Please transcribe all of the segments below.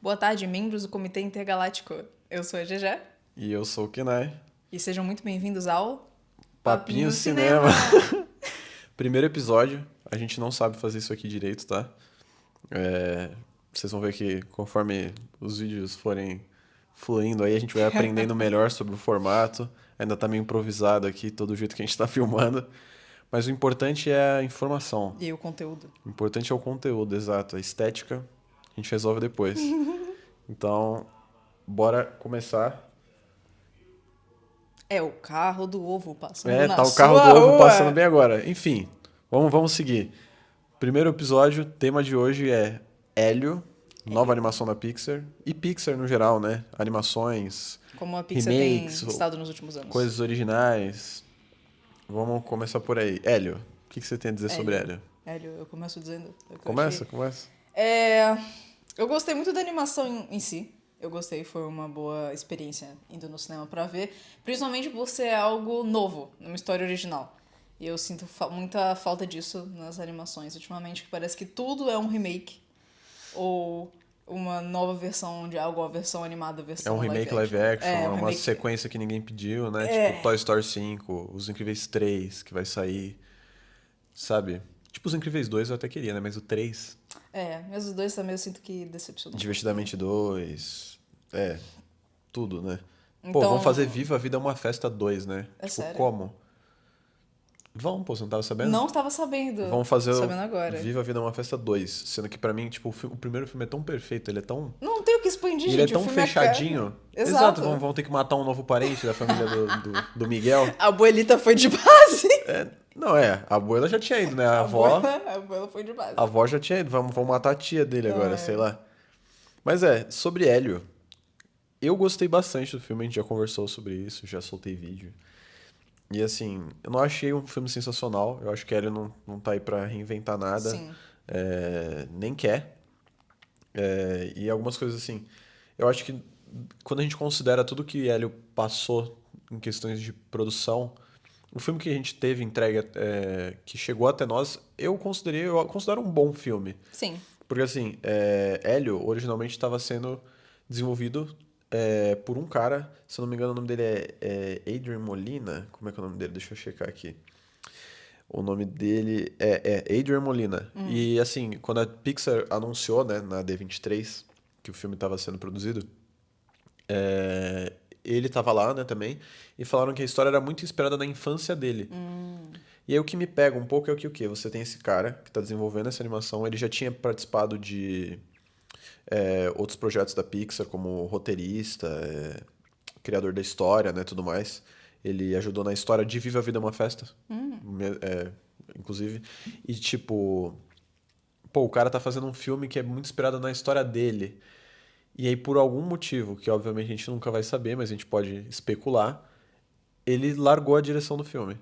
Boa tarde, membros do Comitê Intergaláctico. Eu sou a GG E eu sou o Kenai. e sejam muito bem-vindos ao Papinho Cinema. Primeiro episódio. A gente não sabe fazer isso aqui direito, tá? Vocês vão ver que conforme os vídeos forem fluindo aí, a gente vai aprendendo melhor sobre o formato. Ainda tá meio improvisado aqui, todo o jeito que a gente tá filmando. Mas o importante é a informação. E o conteúdo. O importante é o conteúdo, exato. A estética a gente resolve depois. Então, bora começar. É o carro do ovo passando na Tá o sua carro do ovo rua. passando bem agora. Enfim, vamos seguir. Primeiro episódio, tema de hoje é Hélio, nova animação da Pixar. E Pixar no geral, né? Animações, Como a Pixar remakes, tem estado nos últimos anos. coisas originais. Vamos começar por aí. Hélio, o que você tem a dizer sobre Hélio? Hélio, eu começo dizendo. o que eu Começa. achei. Eu gostei muito da animação em si. Eu gostei, foi uma boa experiência indo no cinema pra ver. Principalmente por ser algo novo, numa história original. E eu sinto muita falta disso nas animações ultimamente, que parece que tudo é um remake. Ou uma nova versão de algo, a versão animada, a É versão um remake live action, é uma sequência que ninguém pediu, né? Tipo Toy Story 5, Os Incríveis 3, que vai sair, sabe? Tipo Os Incríveis 2 eu até queria, né? Mas o 3, Mas os dois também eu sinto que decepcionam. Divertidamente 2, tudo, né? Pô, Então, vamos fazer Viva a Vida é uma Festa 2, né? É Tipo, sério? como? Vamos, pô, você não tava sabendo? Não estava sabendo. Vamos fazer Tô o sabendo agora. Viva a Vida é uma Festa 2. Sendo que pra mim, tipo, o primeiro filme é tão perfeito, ele é tão... Não tem o que expandir, E gente. ele é o tão filme fechadinho. É Exato. Vamos ter que matar um novo parente da família do Miguel. A abuelita foi de base. A abuela já tinha ido, né? A avó abuela foi de base. A avó já tinha ido, vamos matar a tia dele agora, sei lá. Mas sobre Hélio, eu gostei bastante do filme, a gente já conversou sobre isso, já soltei vídeo. E assim, eu não achei um filme sensacional, eu acho que Hélio não tá aí pra reinventar nada, Sim. nem quer. E algumas coisas assim, eu acho que quando a gente considera tudo que Hélio passou em questões de produção, o filme que a gente teve entrega, que chegou até nós, eu considero um bom filme. Sim. Porque assim, Hélio originalmente estava sendo desenvolvido por um cara, se eu não me engano o nome dele é Adrian Molina. Como é que é o nome dele? Deixa eu checar aqui. O nome dele é Adrian Molina. E assim, quando a Pixar anunciou, né, na D23, que o filme estava sendo produzido, ele estava lá, né, também, e falaram que a história era muito inspirada na infância dele. E aí o que me pega um pouco é que o quê? Você tem esse cara que está desenvolvendo essa animação, ele já tinha participado de outros projetos da Pixar, como roteirista, criador da história, né, tudo mais. Ele ajudou na história de Viva a Vida é uma Festa, inclusive. E tipo, pô, o cara tá fazendo um filme que é muito inspirado na história dele. E aí, por algum motivo, que obviamente a gente nunca vai saber, mas a gente pode especular, ele largou a direção do filme.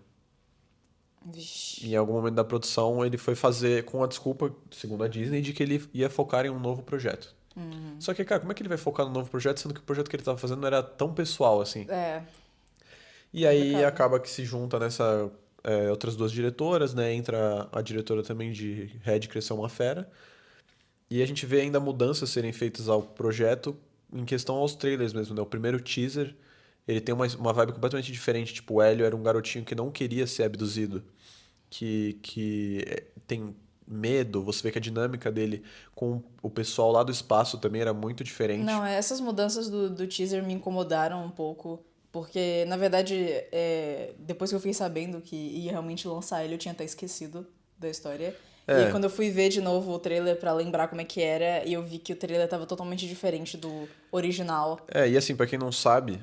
Vixe. Em algum momento da produção, ele foi fazer com a desculpa, segundo a Disney, de que ele ia focar em um novo projeto. Só que, cara, como é que ele vai focar no novo projeto, sendo que o projeto que ele tava fazendo não era tão pessoal assim? E aí complicado. acaba que se junta nessa outras duas diretoras, né? Entra a diretora também de Red Cresceu uma Fera. E a gente vê ainda mudanças serem feitas ao projeto em questão aos trailers mesmo, né? O primeiro teaser, ele tem uma vibe completamente diferente. Tipo, o Hélio era um garotinho que não queria ser abduzido, que tem medo. Você vê que a dinâmica dele com o pessoal lá do espaço também era muito diferente. Não, essas mudanças do teaser me incomodaram um pouco. Porque, na verdade, depois que eu fiquei sabendo que ia realmente lançar ele, eu tinha até esquecido da história. E quando eu fui ver de novo o trailer pra lembrar como é que era, eu vi que o trailer tava totalmente diferente do original. E assim, pra quem não sabe,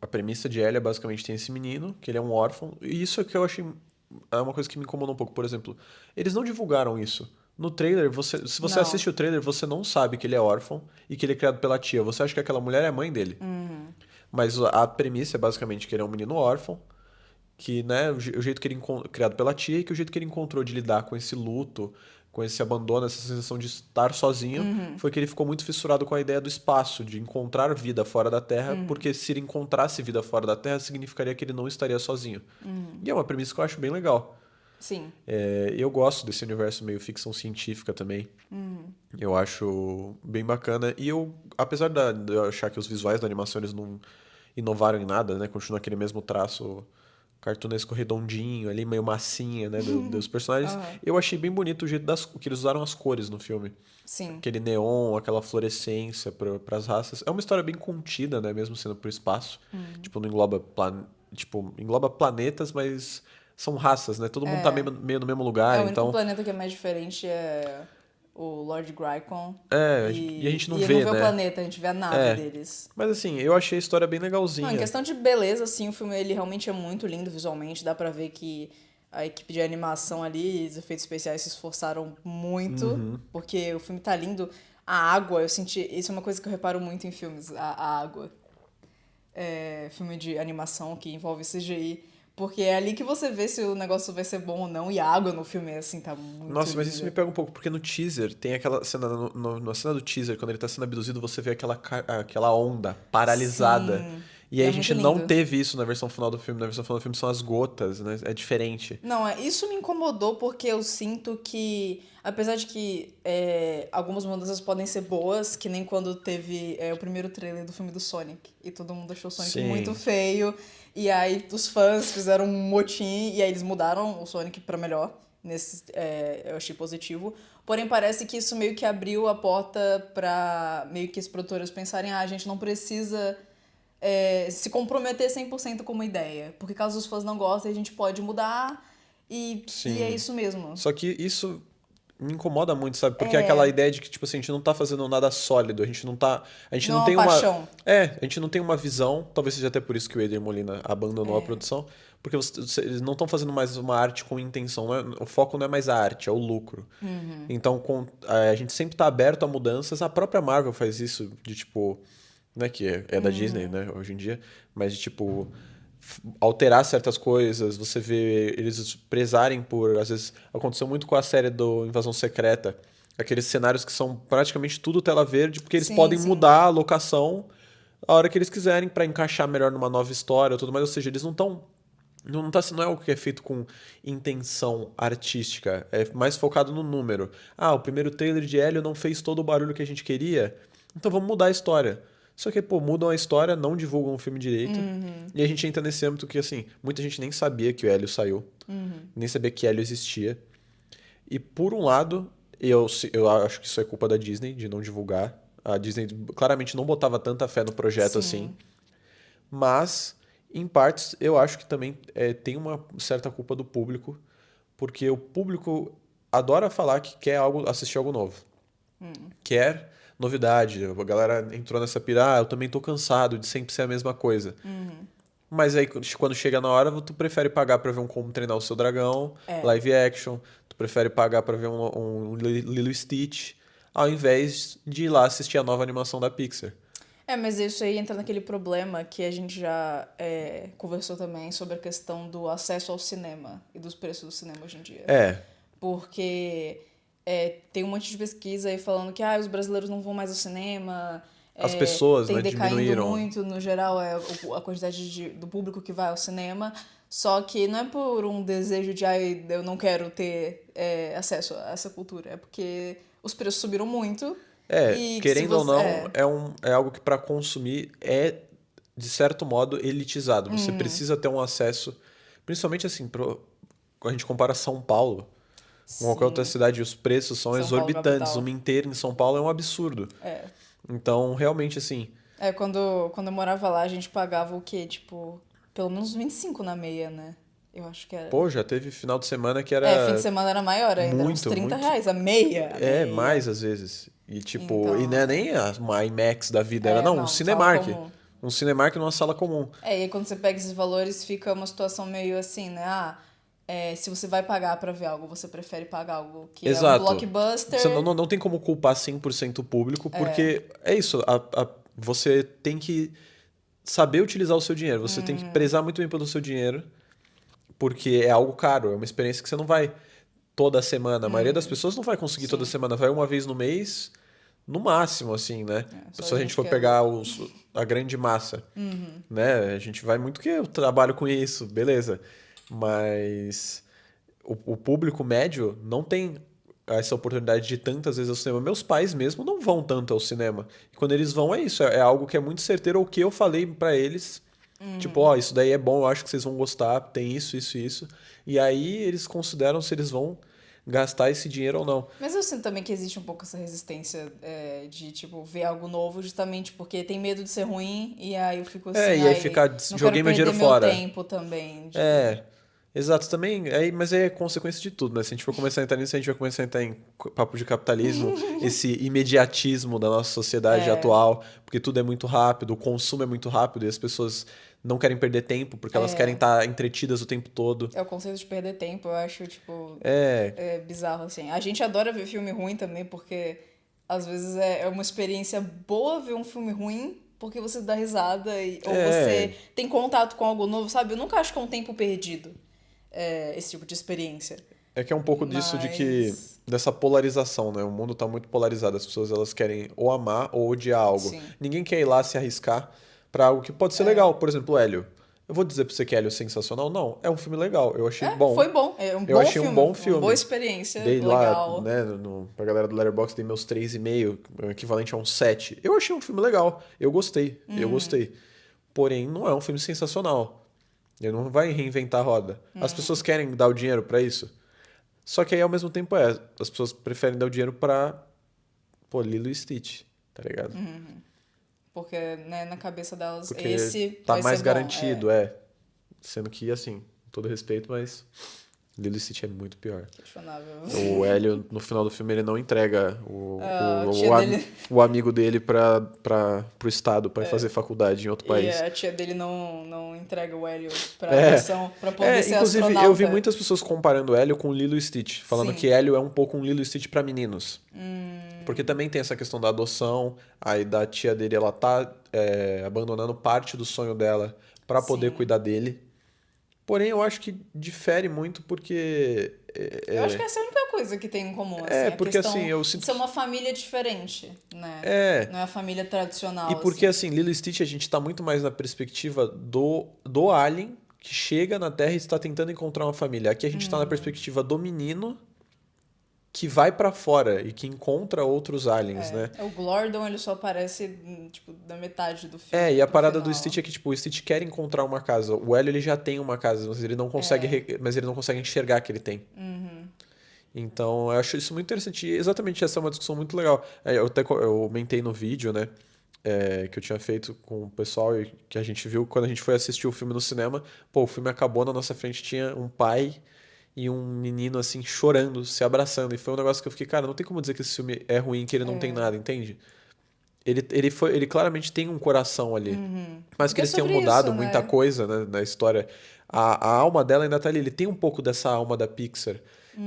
a premissa de Ellie é basicamente tem esse menino, que ele é um órfão, e isso é que eu achei é uma coisa que me incomodou um pouco. Por exemplo, eles não divulgaram isso. No trailer, se você Não. assiste o trailer, você não sabe que ele é órfão e que ele é criado pela tia. Você acha que aquela mulher é a mãe dele. Mas a premissa é basicamente que ele é um menino órfão, que, né, o jeito que ele criado pela tia e que o jeito que ele encontrou de lidar com esse luto, com esse abandono, essa sensação de estar sozinho, foi que ele ficou muito fissurado com a ideia do espaço, de encontrar vida fora da Terra, porque se ele encontrasse vida fora da Terra, significaria que ele não estaria sozinho. E é uma premissa que eu acho bem legal. Sim. Eu gosto desse universo meio ficção científica também. Eu acho bem bacana. E apesar de eu achar que os visuais da animação eles não inovaram em nada, né? Continua aquele mesmo traço cartunesco redondinho ali, meio massinha, né? Dos personagens. Aham. Eu achei bem bonito o jeito que eles usaram as cores no filme. Sim. Aquele neon, aquela fluorescência para as raças. É uma história bem contida, né? Mesmo sendo pro espaço. Tipo, não engloba, tipo, engloba planetas, mas são raças, né? Todo mundo tá meio no mesmo lugar, O único então... planeta que é mais diferente é o Lord Grycon. E a gente não E não vê, vê o né? planeta, a gente vê a nave É. deles. Mas assim, eu achei a história bem Não, em legalzinha. questão de beleza, assim, o filme ele realmente é muito lindo visualmente. Dá pra ver que a equipe de animação ali, os efeitos especiais se esforçaram muito, porque o filme tá lindo. A água, eu senti. Isso é uma coisa que eu reparo muito em filmes, a água. Filme de animação que envolve CGI. Porque é ali que você vê se o negócio vai ser bom ou não. E a água no filme, assim, tá muito Nossa, mas isso me linda. pega um pouco, porque no teaser, tem aquela cena, na cena do teaser, quando ele tá sendo abduzido, você vê aquela onda paralisada. Sim. E E aí é a muito gente não lindo. teve isso na versão final do filme. Na versão final do filme são as gotas, né? É diferente. Não, isso me incomodou porque eu sinto que, apesar de que algumas mudanças podem ser boas, que nem quando teve o primeiro trailer do filme do Sonic, e todo mundo achou o Sonic muito Sim. feio, e aí os fãs fizeram um motim, e aí eles mudaram o Sonic pra melhor, eu achei positivo. Porém, parece que isso meio que abriu a porta pra meio que os produtores pensarem, a gente não precisa se comprometer 100% com uma ideia. Porque caso os fãs não gostem, a gente pode mudar e é Sim. isso mesmo. Só que isso me incomoda muito, sabe? Porque é aquela ideia de que, tipo assim, a gente não tá fazendo nada sólido, a gente não tá. A gente Não é não uma tem uma. paixão. A gente não tem uma visão. Talvez seja até por isso que o Eder Molina abandonou a produção. Porque eles não estão fazendo mais uma arte com intenção. O foco não é mais a arte, é o lucro. Então, a gente sempre tá aberto a mudanças. A própria Marvel faz isso de tipo. Né, que é da Disney, né, hoje em dia. Mas de tipo alterar certas coisas, você vê eles prezarem por, às vezes, aconteceu muito com a série do Invasão Secreta, aqueles cenários que são praticamente tudo tela verde, porque eles Sim, podem sim. mudar a locação a hora que eles quiserem para encaixar melhor numa nova história, tudo mais, ou seja, eles não é algo que é feito com intenção artística, é mais focado no número. Ah, o primeiro trailer de Hélio não fez todo o barulho que a gente queria, então vamos mudar a história. Só que, pô, mudam a história, não divulgam o filme direito. E a gente entra nesse âmbito que, assim, muita gente nem sabia que o Hélio saiu. Nem sabia que Hélio existia. E, por um lado, eu acho que isso é culpa da Disney, de não divulgar. A Disney claramente não botava tanta fé no projeto assim. Sim. Mas, em partes, eu acho que também tem uma certa culpa do público. Porque o público adora falar que quer assistir algo novo. Quer novidade. A galera entrou nessa pira, eu também tô cansado de sempre ser a mesma coisa. Mas aí, quando chega na hora, tu prefere pagar pra ver Como Treinar o Seu Dragão, live action, tu prefere pagar pra ver um Lilo e Stitch, ao invés de ir lá assistir a nova animação da Pixar. Mas isso aí entra naquele problema que a gente já conversou também sobre a questão do acesso ao cinema e dos preços do cinema hoje em dia. É, Porque tem um monte de pesquisa aí falando que os brasileiros não vão mais ao cinema, as pessoas, tem né, decaindo diminuíram. muito, no geral, a quantidade do público que vai ao cinema. Só que não é por um desejo de, eu não quero ter acesso a essa cultura. É porque os preços subiram muito. E se Querendo ou você. não, é algo que para consumir é, de certo modo, elitizado. Você precisa ter um acesso, principalmente assim, quando a gente compara São Paulo com qualquer outra Sim, cidade, os preços são São Paulo exorbitantes. capital. Uma inteira em São Paulo é um absurdo. Então, realmente, assim, Quando eu morava lá, a gente pagava o quê? Tipo, pelo menos 25 na meia, né? Eu acho que era. pô, já teve final de semana que Fim de era semana era maior ainda, era uns muito, 30 muito. reais, a meia, a Mais meia. às vezes. E tipo, e não é Então, nem uma IMAX da vida, era não, um não, sala Cinemark. comum. Um Cinemark numa sala comum. E aí quando você pega esses valores, fica uma situação meio assim, né? Se você vai pagar pra ver algo, você prefere pagar algo que é um Exato. blockbuster. Você não tem como culpar 100% o público, porque é isso, você tem que saber utilizar o seu dinheiro, você tem que prezar muito bem pelo seu dinheiro, porque é algo caro, é uma experiência que você não vai toda semana. A maioria das pessoas não vai conseguir toda Sim. semana, vai uma vez no mês, no máximo, assim, né? Só Se a gente gente for que é pegar louco. a grande massa, né? A gente vai muito que eu trabalho com isso, beleza. Mas o público médio não tem essa oportunidade de ir tantas vezes ao cinema. Meus pais mesmo não vão tanto ao cinema. E quando eles vão, é isso. É algo que é muito certeiro. O que eu falei pra eles, tipo, ó, isso daí é bom, eu acho que vocês vão gostar, tem isso, isso, isso. E aí eles consideram se eles vão gastar esse dinheiro ou não. Mas eu sinto também que existe um pouco essa resistência de, tipo, ver algo novo justamente porque tem medo de ser ruim e aí eu fico assim, E aí ai, ficar, não joguei quero meu dinheiro perder meu fora. tempo também. Tipo, É, exato, também, mas é consequência de tudo, né? Se a gente for começar a entrar nisso, a gente vai começar a entrar em papo de capitalismo, esse imediatismo da nossa sociedade atual, porque tudo é muito rápido, o consumo é muito rápido e as pessoas não querem perder tempo porque elas querem estar entretidas o tempo todo. é o conceito de perder tempo, eu acho, tipo, É, bizarro, assim. A gente adora ver filme ruim também porque às vezes é uma experiência boa ver um filme ruim porque você dá risada ou é, você tem contato com algo novo, sabe? Eu nunca acho que é um tempo perdido, esse tipo de experiência. é que é um pouco disso de que Mas, dessa polarização, né? O mundo tá muito polarizado, as pessoas elas querem ou amar ou odiar algo. sim. Ninguém quer ir lá se arriscar pra algo que pode ser legal. Por exemplo, Hélio. Eu vou dizer pra você que Hélio é sensacional? Não, é um filme legal. Eu achei Foi bom. bom. É um Eu bom achei um filme. bom Uma boa filme. experiência, Dei lá, legal. né, pra galera do Letterboxd, dei meus 3,5, o equivalente a um 7. Eu achei um filme legal. Eu gostei. Eu gostei. Porém, não é um filme sensacional. Ele não vai reinventar a roda. As pessoas querem dar o dinheiro pra isso. Só que aí, ao mesmo tempo, as pessoas preferem dar o dinheiro pra, pô, Lilo e Stitch, tá ligado? Porque, né, na cabeça delas, Porque esse tá vai ser mais bom. garantido, Sendo que, assim, com todo respeito, mas Lilo e Stitch é muito pior. Questionável. O Hélio, no final do filme, ele não entrega A tia dele. o amigo dele pro estado pra fazer faculdade em outro E país. a tia dele não entrega o Hélio pra É, missão pra poder ser inclusive eu vi astronauta. muitas pessoas comparando Hélio com Lilo e Stitch, falando que Sim. Hélio é um pouco um Lilo e Stitch pra meninos. Porque também tem essa questão da adoção, aí da tia dele, ela tá abandonando parte do sonho dela pra poder Sim. cuidar dele. Porém, eu acho que difere muito porque. Eu acho que essa é a única coisa que tem em comum, assim. A Porque assim, questão eu de sinto ser que. uma família diferente, né? É. Não é a família E tradicional, porque assim. assim, Lilo e Stitch a gente tá muito mais na perspectiva do alien que chega na Terra e está tentando encontrar uma família. Aqui a gente tá na perspectiva do menino que vai pra fora e que encontra outros aliens, né? O Glordon, ele só aparece, tipo, da metade do filme E a pro parada do Stitch final. é que, tipo, o Stitch quer encontrar uma casa. O Hélio, ele já tem uma casa, mas ele não consegue, mas ele não consegue enxergar que ele tem. Então, eu acho isso muito interessante. E exatamente essa é uma discussão muito legal. Eu mentei no vídeo, né? Que eu tinha feito com o pessoal e que a gente viu quando a gente foi assistir o filme no cinema. Pô, o filme acabou, na nossa frente tinha um pai e um menino, assim, chorando, se abraçando. E foi um negócio que eu fiquei, cara, não tem como dizer que esse filme é ruim, que ele não tem nada, entende? Ele claramente tem um coração ali. Mas que Porque é eles tenham sobre mudado isso, muita né? coisa, né, na história. A alma dela ainda tá ali. Ele tem um pouco dessa alma da Pixar.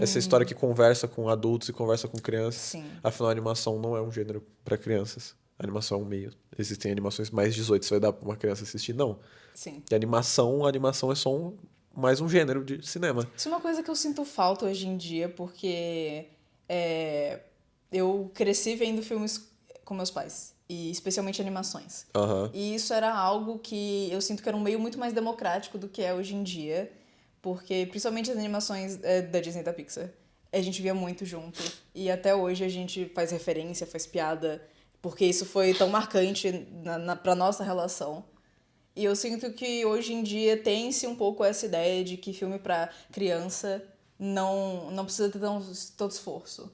Essa história que conversa com adultos e conversa com crianças. Sim, Afinal, a animação não é um gênero para crianças. A animação é um meio. Existem animações mais 18, você vai dar pra uma criança assistir? Não. sim. E a animação é só mais um gênero de cinema. Isso é uma coisa que eu sinto falta hoje em dia, porque eu cresci vendo filmes com meus pais, e especialmente animações. Aham. E isso era algo que eu sinto que era um meio muito mais democrático do que é hoje em dia, porque principalmente as animações da Disney e da Pixar, a gente via muito junto. E até hoje a gente faz referência, faz piada, porque isso foi tão marcante pra nossa relação. E eu sinto que hoje em dia tem-se um pouco essa ideia de que filme pra criança não precisa ter todo esforço.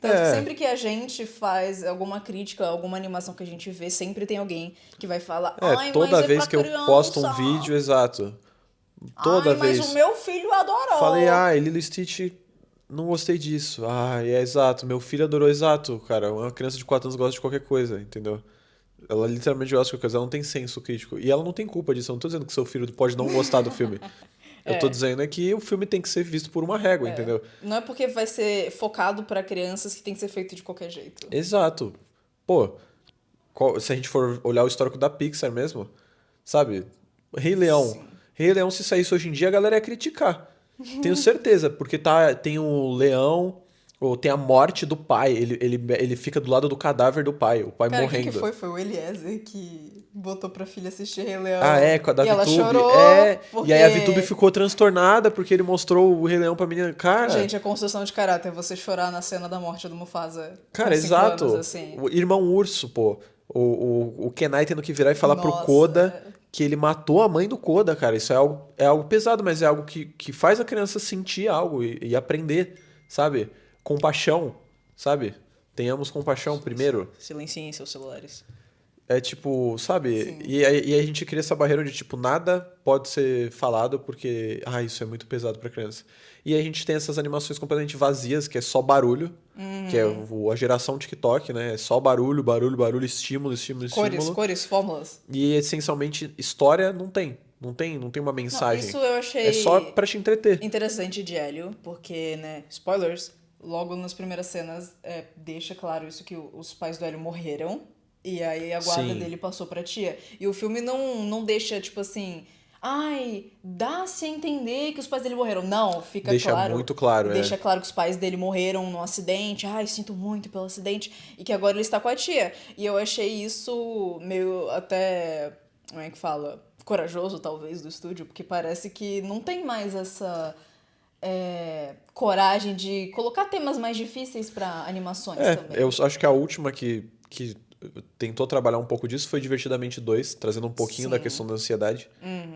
Tanto que É, sempre que a gente faz alguma crítica, alguma animação que a gente vê, sempre tem alguém que vai falar: ai, mas toda é vez pra que eu posto um criança! vídeo, exato. Toda Ai, mas o vez. meu filho Falei, adorou! Lilo e Stitch, não gostei disso. É exato. Meu filho adorou exato, cara. Uma criança de 4 anos gosta de qualquer coisa, entendeu? Ela literalmente gosta de qualquer coisa, ela não tem senso crítico. E ela não tem culpa disso. Eu não tô dizendo que seu filho pode não gostar do filme. Eu tô dizendo que o filme tem que ser visto por uma régua, entendeu? Não é porque vai ser focado pra crianças que tem que ser feito de qualquer jeito. Exato. Pô, se a gente for olhar o histórico da Pixar mesmo, sabe? Rei Leão. Sim. Rei Leão, se saísse hoje em dia, a galera ia criticar. Tenho certeza, porque tem o leão, Ou tem a morte do pai. Ele fica do lado do cadáver do pai, o pai Cara, o que morrendo. que foi? Foi o Eliezer que botou pra filha assistir Rei Leão. Ah, é, com a da E ela VTube. chorou E aí a VTube porque... ficou transtornada porque ele mostrou o Rei Leão pra menina. Cara, Gente, a construção de caráter, você chorar na cena da morte do Mufasa cara, com 5 exato. anos, assim. O irmão urso, pô. O Kenai tendo que virar e falar pro Nossa, Koda que ele matou a mãe do Koda, cara. Isso é algo pesado, mas é algo que faz a criança sentir algo e aprender, sabe? Compaixão, sabe? Tenhamos compaixão primeiro. Silenciem seus celulares. É tipo, sabe? Sim. E a gente cria essa barreira onde, tipo, nada pode ser falado porque, isso é muito pesado pra criança. E aí a gente tem essas animações completamente vazias, que é só barulho, que é a geração TikTok, né? É só barulho, barulho, barulho, estímulo, estímulo, estímulo. Cores, fórmulas. E essencialmente história não tem. Não tem uma Não, mensagem. isso eu achei É só pra te entreter. interessante de Hélio, porque, né, spoilers, logo nas primeiras cenas deixa claro isso que os pais do Hélio morreram, e aí a guarda Sim. dele passou pra tia. E o filme não deixa, tipo assim, ai, dá-se a entender que os pais dele morreram. Não, fica Deixa claro. muito claro, Deixa claro que os pais dele morreram num acidente. Ai, sinto muito pelo acidente. E que agora ele está com a tia. E eu achei isso meio até, como é que fala? Corajoso, talvez, do estúdio, porque parece que não tem mais essa coragem de colocar temas mais difíceis pra animações também. Eu acho que a última que tentou trabalhar um pouco disso foi Divertidamente 2, trazendo um pouquinho da Sim. questão da ansiedade.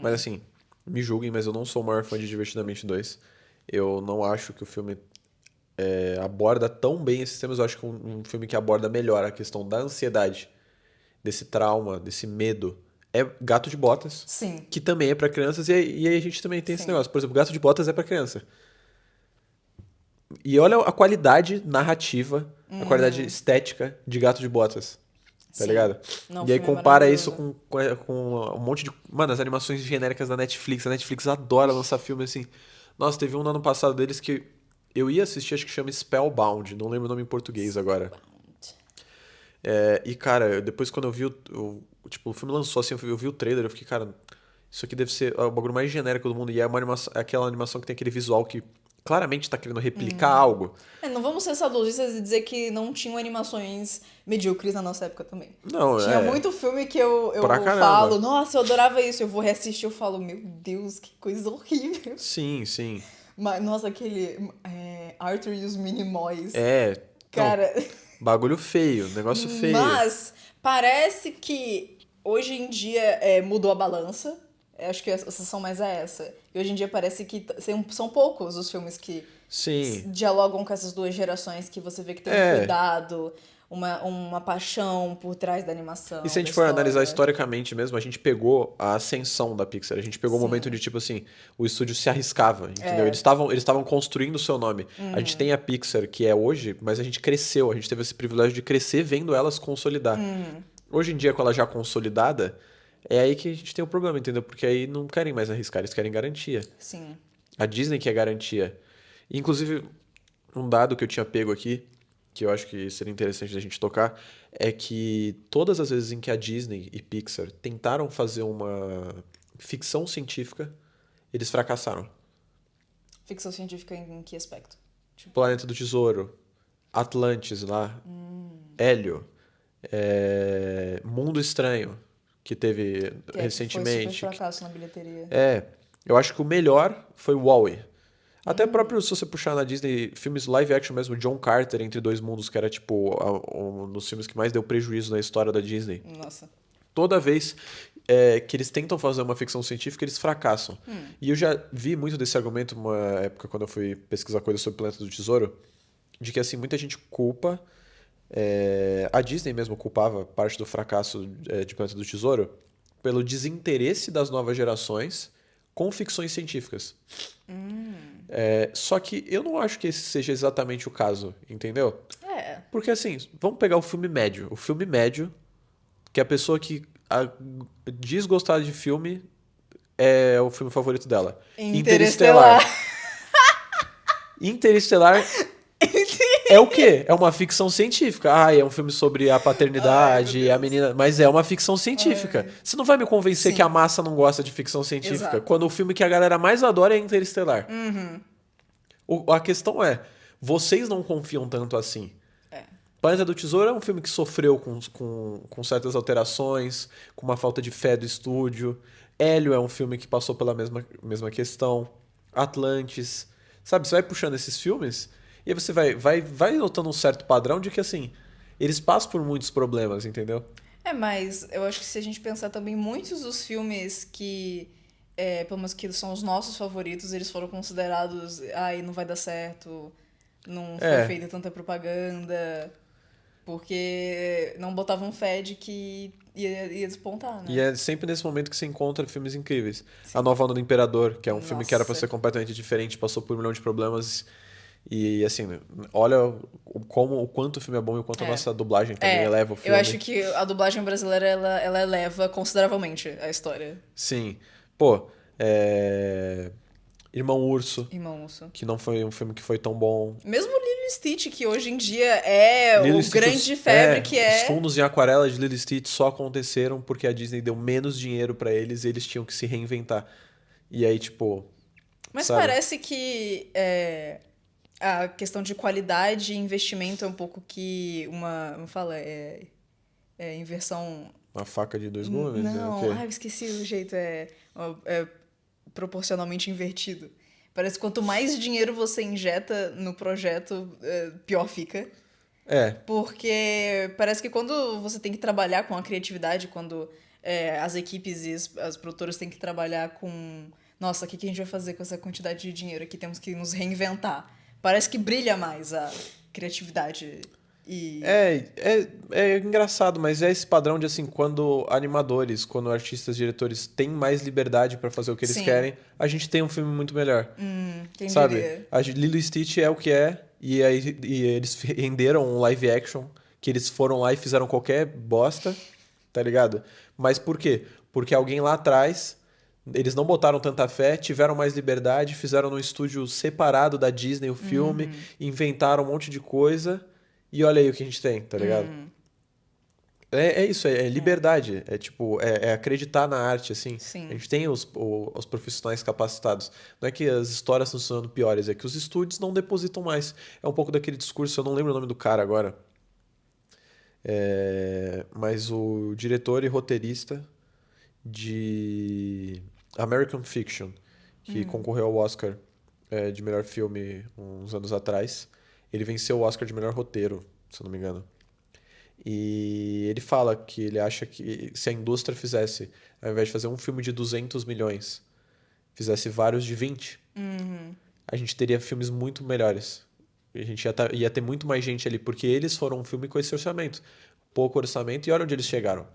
Mas assim, me julguem, mas eu não sou o maior fã de Divertidamente 2. Eu não acho que o filme aborda tão bem esses temas. Eu acho que um filme que aborda melhor a questão da ansiedade, desse trauma, desse medo, é Gato de Botas. Sim. Que também é pra crianças, e aí a gente também tem esse Sim. negócio. Por exemplo, Gato de Botas é pra criança. E olha a qualidade narrativa, a qualidade estética de Gato de Botas. Tá Sim. ligado? Não, o E aí filme é compara maravilhoso. isso com um monte de. Mano, as animações genéricas da Netflix. A Netflix adora lançar filme assim. Nossa, teve um no ano passado deles que eu ia assistir, acho que chama Spellbound. Não lembro o nome em português agora. E, cara, depois quando eu vi tipo, o filme lançou assim, eu vi o trailer, eu fiquei, cara, isso aqui deve ser o bagulho mais genérico do mundo. E é aquela animação que tem aquele visual que claramente tá querendo replicar algo. Não vamos ser saudosistas e dizer que não tinham animações medíocres na nossa época também. Não, Tinha muito filme que eu Pra caramba. falo, nossa, eu adorava isso. Eu vou reassistir, eu falo, meu Deus, que coisa horrível. Sim, sim. Mas, nossa, aquele Arthur e os Minimóis. Não, Cara, bagulho feio, negócio feio. mas parece que hoje em dia mudou a balança. Eu acho que a sensação mais é essa. E hoje em dia parece que são poucos os filmes que Sim. dialogam com essas duas gerações, que você vê que tem um cuidado, uma paixão por trás da animação. E se a gente da for analisar história. historicamente mesmo, a gente pegou a ascensão da Pixar. A gente pegou o Sim. momento de, tipo assim, o estúdio se arriscava, entendeu? É. Eles estavam construindo o seu nome. A gente tem a Pixar, que é hoje, mas a gente cresceu. A gente teve esse privilégio de crescer vendo elas consolidar. Hoje em dia, com ela já consolidada, é aí que a gente tem o problema, entendeu? Porque aí não querem mais arriscar, eles querem garantia. Sim. A Disney quer garantia. Inclusive, um dado que eu tinha pego aqui, que eu acho que seria interessante da gente tocar, é que todas as vezes em que a Disney e Pixar tentaram fazer uma ficção científica, eles fracassaram. Ficção científica em que aspecto? Tipo, Planeta do Tesouro, Atlantis lá, Hélio, Mundo Estranho, que teve Foi recentemente. super fracasso na bilheteria. Eu acho que o melhor foi o Wall-E. Até próprio, se você puxar na Disney, filmes live action mesmo, John Carter, Entre Dois Mundos, que era tipo um dos filmes que mais deu prejuízo na história da Disney. Nossa. Toda vez que eles tentam fazer uma ficção científica, eles fracassam. E eu já vi muito desse argumento uma época quando eu fui pesquisar coisas sobre Planeta do Tesouro, de que assim, muita gente culpa, a Disney mesmo culpava parte do fracasso de Planeta do Tesouro pelo desinteresse das novas gerações com ficções científicas. Só que eu não acho que esse seja exatamente o caso, entendeu? Porque assim, vamos pegar o filme médio. O filme médio, que a pessoa que diz gostar de filme é o filme favorito dela. Interestelar. Interestelar é o quê? É uma ficção científica. É um filme sobre a paternidade, a menina. Mas é uma ficção científica. Você não vai me convencer Sim. que a massa não gosta de ficção científica. Exato. Quando o filme que a galera mais adora é Interestelar. A questão é, vocês não confiam tanto assim. É. Planeta do Tesouro é um filme que sofreu com certas alterações, com uma falta de fé do estúdio. Hélio é um filme que passou pela mesma questão. Atlantis. Sabe, você vai puxando esses filmes e aí você vai notando um certo padrão de que, assim, eles passam por muitos problemas, entendeu? Mas eu acho que se a gente pensar também, muitos dos filmes que, pelo menos que são os nossos favoritos, eles foram considerados, ai, não vai dar certo, não foi É. feita tanta propaganda, porque não botavam fé de que ia despontar, E né? é sempre nesse momento que você encontra filmes incríveis. A Nova Onda do Imperador, que é um filme que era pra Nossa. ser completamente diferente, passou por um milhão de problemas. E assim, olha o quanto o filme é bom e o quanto a É. nossa dublagem também eleva o Eu filme. acho que a dublagem brasileira, ela eleva consideravelmente a história. Sim. Pô, Irmão Urso, Irmão Urso. que não foi um filme que foi tão bom. Mesmo Lilo e Stitch, que hoje em dia é Lilo o e Stitch, grande febre que os é... fundos em aquarela de Lilo e Stitch só aconteceram porque a Disney deu menos dinheiro pra eles e eles tinham que se reinventar. E aí, tipo, Mas sabe? parece que a questão de qualidade e investimento é um pouco que como fala, inversão... Uma faca de dois gumes? É o Não, quê? eu esqueci o jeito, é proporcionalmente invertido. Parece que quanto mais dinheiro você injeta no projeto, pior fica. É, Porque parece que quando você tem que trabalhar com a criatividade, quando as equipes e as produtoras têm que trabalhar com... Nossa, o que a gente vai fazer com essa quantidade de dinheiro aqui? Temos que nos reinventar. Parece que brilha mais a criatividade e... é engraçado, mas é esse padrão de assim, quando artistas, diretores têm mais liberdade pra fazer o que eles Sim. querem, a gente tem um filme muito melhor. Quem Sabe? diria? Lilo e Stitch é o que é, e eles renderam um live action, que eles foram lá e fizeram qualquer bosta, tá ligado? Mas por quê? Porque alguém lá atrás, eles não botaram tanta fé, tiveram mais liberdade, fizeram num estúdio separado da Disney o filme, inventaram um monte de coisa, e olha aí o que a gente tem, tá ligado? É isso, é liberdade. É tipo, é acreditar na arte, assim. Sim. A gente tem os profissionais capacitados. Não é que as histórias estão sendo piores, é que os estúdios não depositam mais. É um pouco daquele discurso, eu não lembro o nome do cara agora. Mas o diretor e roteirista de American Fiction, que concorreu ao Oscar de melhor filme uns anos atrás, ele venceu o Oscar de melhor roteiro, se eu não me engano. E ele fala que ele acha que se a indústria fizesse, ao invés de fazer um filme de 200 milhões, fizesse vários de 20, a gente teria filmes muito melhores. A gente ia ter muito mais gente ali, porque eles foram um filme com esse orçamento. Pouco orçamento, e olha onde eles chegaram.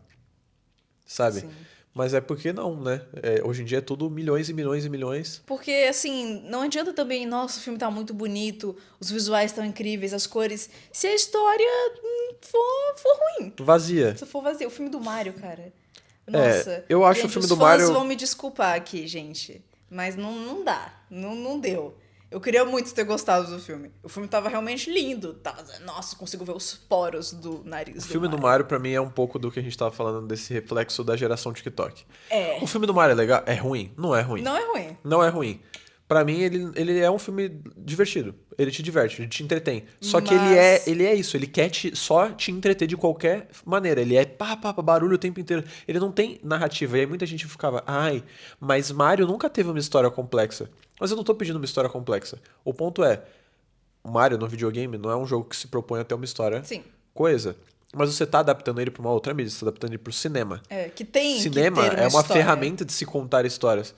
Sabe? Sim. Mas é porque não, né? Hoje em dia é tudo milhões e milhões e milhões. Porque, assim, não adianta também, nossa, o filme tá muito bonito, os visuais estão incríveis, as cores, se a história for ruim. Vazia. Se for vazio. O filme do Mario, cara. Nossa. eu acho gente, o filme os do fãs Mario- vão me desculpar aqui, gente. Mas não dá. Não deu. Eu queria muito ter gostado do filme. O filme tava realmente lindo. Nossa, consigo ver os poros do nariz O filme do Mario. Mario, pra mim, é um pouco do que a gente tava falando desse reflexo da geração TikTok. É. O filme do Mario é legal? É ruim? Não é ruim. Não é ruim. Não é ruim. Pra mim, ele é um filme divertido. Ele te diverte, ele te entretém. Só que Mas- ele é isso, ele quer só te entreter de qualquer maneira. Ele é barulho o tempo inteiro. Ele não tem narrativa. E aí muita gente ficava, ai, mas Mario nunca teve uma história complexa. Mas eu não tô pedindo uma história complexa. O ponto é, o Mario no videogame não é um jogo que se propõe a ter uma história Sim. coesa. Mas você tá adaptando ele pra uma outra mídia, você tá adaptando ele pro cinema. Que tem Cinema que ter é uma história. ferramenta de se contar histórias.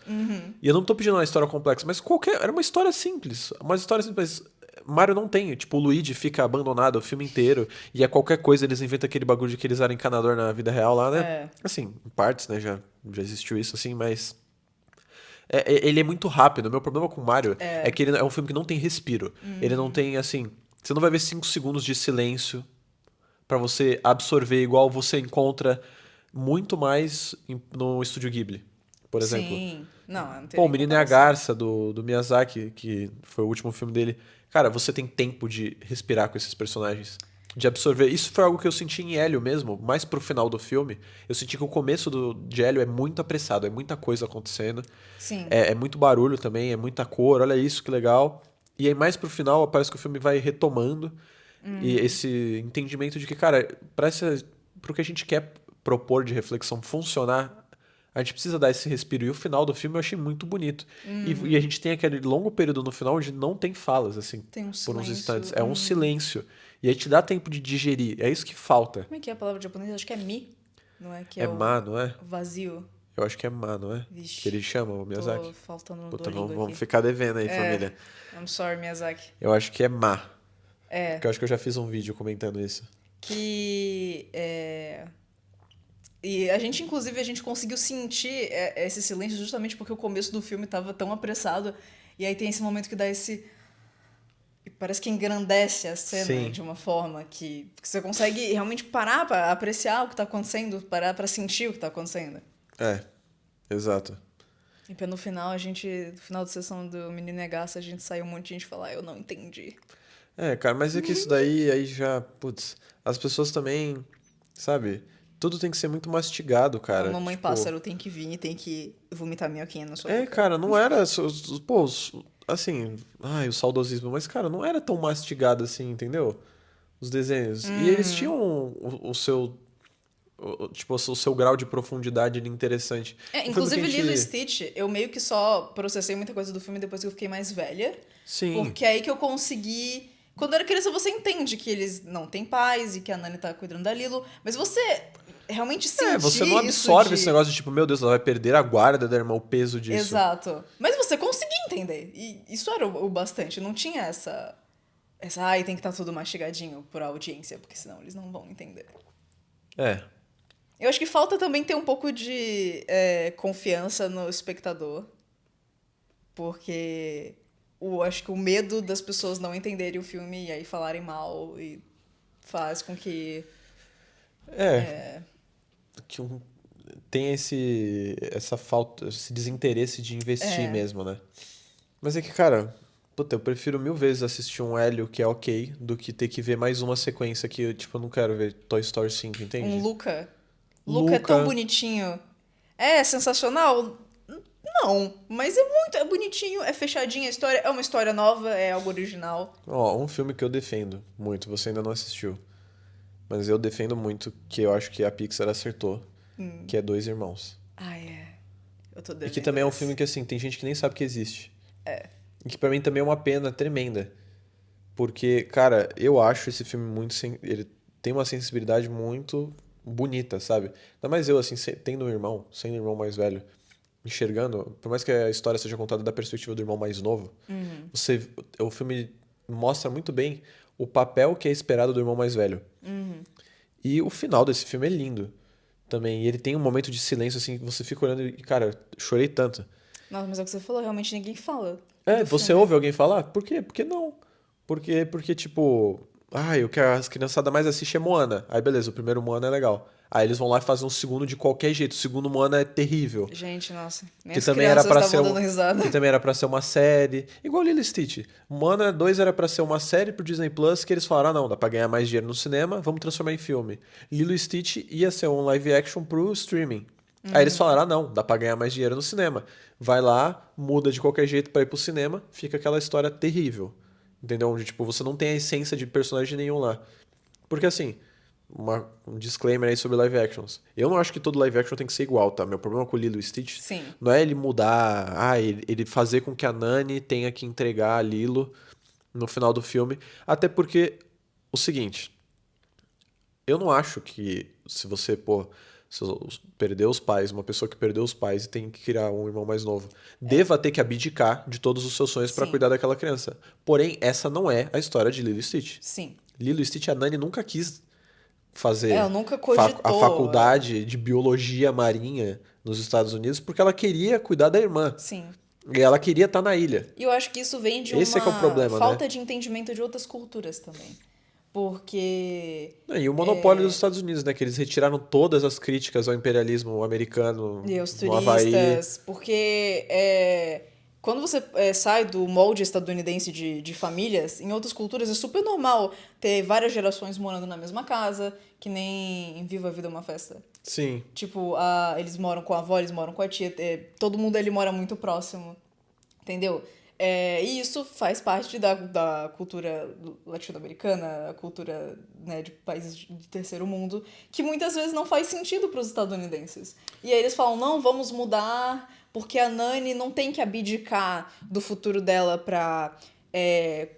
E eu não tô pedindo uma história complexa, mas era uma história simples. Uma história simples. Mario não tem. Tipo, o Luigi fica abandonado o filme inteiro. E é qualquer coisa, eles inventam aquele bagulho de que eles eram encanador na vida real lá, né? Assim, em partes, né? Já existiu isso, assim, mas. Ele é muito rápido. O meu problema com o Mario é que ele é um filme que não tem respiro. Ele não tem, assim. Você não vai ver 5 segundos de silêncio pra você absorver, igual você encontra muito mais no Estúdio Ghibli, por exemplo. Sim. Não tem Pô, O nem Menino e a comparação. Garça, do Miyazaki, que foi o último filme dele. Cara, você tem tempo de respirar com esses personagens. De absorver. Isso foi algo que eu senti em Hélio mesmo, mais pro final do filme. Eu senti que o começo de Hélio é muito apressado, é muita coisa acontecendo. Sim. É muito barulho também, é muita cor, olha isso, que legal. E aí, mais pro final, parece que o filme vai retomando e esse entendimento de que, cara, pro que a gente quer propor de reflexão funcionar, a gente precisa dar esse respiro. E o final do filme eu achei muito bonito. E a gente tem aquele longo período no final onde não tem falas, assim, Tem um por uns instantes. silêncio. É um silêncio. E aí te dá tempo de digerir. É isso que falta. Como é que é a palavra japonesa? Acho que é mi, não é? Que É é o ma, não é? vazio. Eu acho que é ma, não é? Que Vixe, ele chama, o tô Miyazaki. faltando no Puta, Duolingo vamos aqui. ficar devendo aí, família. I'm sorry, Miyazaki. Eu acho que é ma. É, Porque eu acho que eu já fiz um vídeo comentando isso. que e a gente, inclusive, a gente conseguiu sentir esse silêncio justamente porque o começo do filme tava tão apressado. E aí tem esse momento que dá esse. E parece que engrandece a cena Sim. de uma forma que você consegue realmente parar pra apreciar o que tá acontecendo, parar pra sentir o que tá acontecendo. É, exato. E pra no final, no final da sessão do Menino é Garça, a gente saiu um monte de gente falar, eu não entendi. É, cara, mas é que isso daí aí já, putz, as pessoas também, sabe? Tudo tem que ser muito mastigado, A cara. mamãe Tipo, pássaro tem que vir e tem que vomitar minhoquinha na sua é, boca. cara, não era, pô, assim, ai, o saudosismo, mas cara, não era tão mastigado assim, entendeu? Os desenhos. E eles tinham o seu, tipo, o seu grau de profundidade ali interessante. É, Um filme que a inclusive Lilo e gente, Stitch, eu meio que só processei muita coisa do filme depois que eu fiquei mais velha. sim. Porque é aí que eu consegui. Quando eu era criança, você entende que eles não têm pais e que a Nani tá cuidando da Lilo, mas você realmente É, você sentir não isso absorve esse de. negócio de tipo, meu Deus, ela vai perder a guarda da irmã, o peso disso. Exato. Mas você conseguia entender. E isso era o bastante. Não tinha ai, tem que estar tudo mastigadinho pra audiência, porque senão eles não vão entender. É, Eu acho que falta também ter um pouco de confiança no espectador. Porque acho que o medo das pessoas não entenderem o filme e aí falarem mal e faz com que. é, que tem essa falta, esse desinteresse de investir É. mesmo, né? Mas é que, cara, puta, eu prefiro mil vezes assistir um Hélio que é ok do que ter que ver mais uma sequência que eu, tipo, eu não quero ver Toy Story 5, Um entende? Luca. Luca é tão Luca, bonitinho. É sensacional? Não, mas é bonitinho, é fechadinha a história, é uma história nova, é algo original. ó, um filme que eu defendo muito, você ainda não assistiu, mas eu defendo muito, que eu acho que a Pixar acertou, que é Dois Irmãos. Ah, é. Eu tô E que devendo também é um esse. filme que, assim, tem gente que nem sabe que existe. E que pra mim também é uma pena tremenda. Porque, cara, eu acho esse filme muito. Ele tem uma sensibilidade muito bonita, sabe? Ainda mais eu, assim, tendo um irmão, sendo um irmão mais velho, enxergando, por mais que a história seja contada da perspectiva do irmão mais novo, você, o filme mostra muito bem o papel que é esperado do irmão mais velho. E o final desse filme é lindo também. E ele tem um momento de silêncio, assim, que você fica olhando e, cara, chorei tanto. Nossa, mas é o que você falou, realmente ninguém fala É, do você filme. ouve alguém falar? Por quê? Porque não. Porque tipo, o que as criançadas mais assistem é Moana. Aí beleza, o primeiro Moana é legal. Aí eles vão lá e fazem um segundo de qualquer jeito. O segundo Moana é terrível. Gente, nossa, nem Que as também era crianças para ser estavam dando risada. que também era para ser uma série, igual Lilo e Stitch. Moana 2 era para ser uma série pro Disney Plus que eles falaram: "Ah, não, dá para ganhar mais dinheiro no cinema, vamos transformar em filme". Lilo e Stitch ia ser um live action pro streaming. Aí eles falaram: "Ah, não, dá para ganhar mais dinheiro no cinema". Vai lá, muda de qualquer jeito para ir pro cinema, fica aquela história terrível. Entendeu? Onde tipo, você não tem a essência de personagem nenhum lá. Porque assim, um disclaimer aí sobre live actions. Eu não acho que todo live action tem que ser igual, tá? Meu problema com o Lilo e Stitch Sim. não é ele mudar, ele fazer com que a Nani tenha que entregar a Lilo no final do filme. Até porque, o seguinte, eu não acho que se você, pô, se perdeu os pais, uma pessoa que perdeu os pais e tem que criar um irmão mais novo, deva ter que abdicar de todos os seus sonhos pra Sim. cuidar daquela criança. Porém, essa não é a história de Lilo e Stitch. Sim. Lilo e Stitch, a Nani nunca quis Ela fazer nunca a cogitou. faculdade de biologia marinha nos Estados Unidos porque ela queria cuidar da irmã. Sim. E ela queria estar na ilha. E eu acho que isso vem de Esse é que é o uma problema, né? falta de entendimento de outras culturas também. Porque. E o monopólio dos Estados Unidos, né? Que eles retiraram todas as críticas ao imperialismo americano E os no Havaí. turistas. Porque quando você sai do molde estadunidense de famílias, em outras culturas é super normal ter várias gerações morando na mesma casa, que nem em Viva a Vida é uma Festa. Sim. Tipo, eles moram com a avó, eles moram com a tia, todo mundo ali mora muito próximo. Entendeu? E isso faz parte da cultura latino-americana, a cultura, né, de países de terceiro mundo, que muitas vezes não faz sentido para os estadunidenses. E aí eles falam, não, vamos mudar, porque a Nani não tem que abdicar do futuro dela pra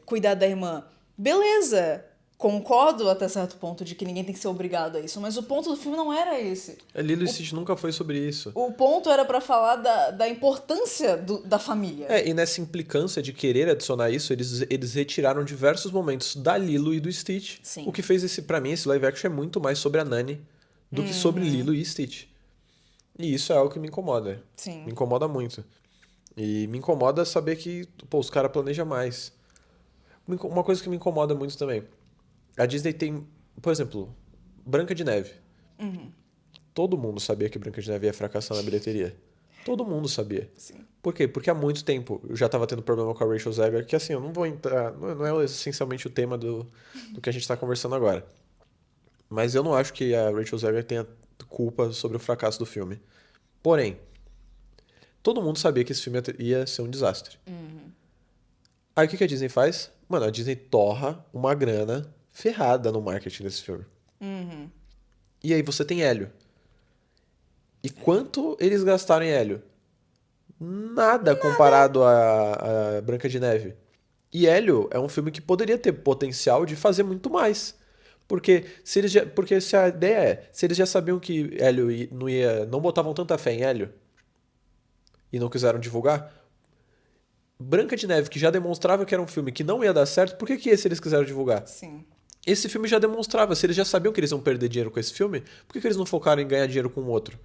cuidar da irmã. Beleza, concordo até certo ponto de que ninguém tem que ser obrigado a isso, mas o ponto do filme não era esse. Lilo e Stitch nunca foi sobre isso. O ponto era pra falar da importância da família. E nessa implicância de querer adicionar isso, eles retiraram diversos momentos da Lilo e do Stitch. Sim. O que fez pra mim, esse live action é muito mais sobre a Nani do que sobre Lilo e Stitch. E isso é algo que me incomoda. Sim. Me incomoda muito. E me incomoda saber que, pô, os caras planejam mais. Uma coisa que me incomoda muito também. A Disney tem, por exemplo, Branca de Neve. Todo mundo sabia que Branca de Neve ia fracassar na bilheteria. Todo mundo sabia. Sim. Por quê? Porque há muito tempo eu já tava tendo problema com a Rachel Zegler, que assim, eu não vou entrar. Não é essencialmente o tema do que a gente tá conversando agora. Mas eu não acho que a Rachel Zegler tenha culpa sobre o fracasso do filme. Porém, todo mundo sabia que esse filme ia ser um desastre. Aí o que a Disney faz? Mano, a Disney torra uma grana ferrada no marketing desse filme. E aí você tem Hélio. E quanto eles gastaram em Hélio? Nada comparado a Branca de Neve. E Hélio é um filme que poderia ter potencial de fazer muito mais. Porque se a ideia se eles já sabiam que Hélio não botavam tanta fé em Hélio e não quiseram divulgar, Branca de Neve, que já demonstrava que era um filme que não ia dar certo, por que esse eles quiseram divulgar? Sim. Esse filme já demonstrava, se eles já sabiam que eles iam perder dinheiro com esse filme, por que eles não focaram em ganhar dinheiro com o outro?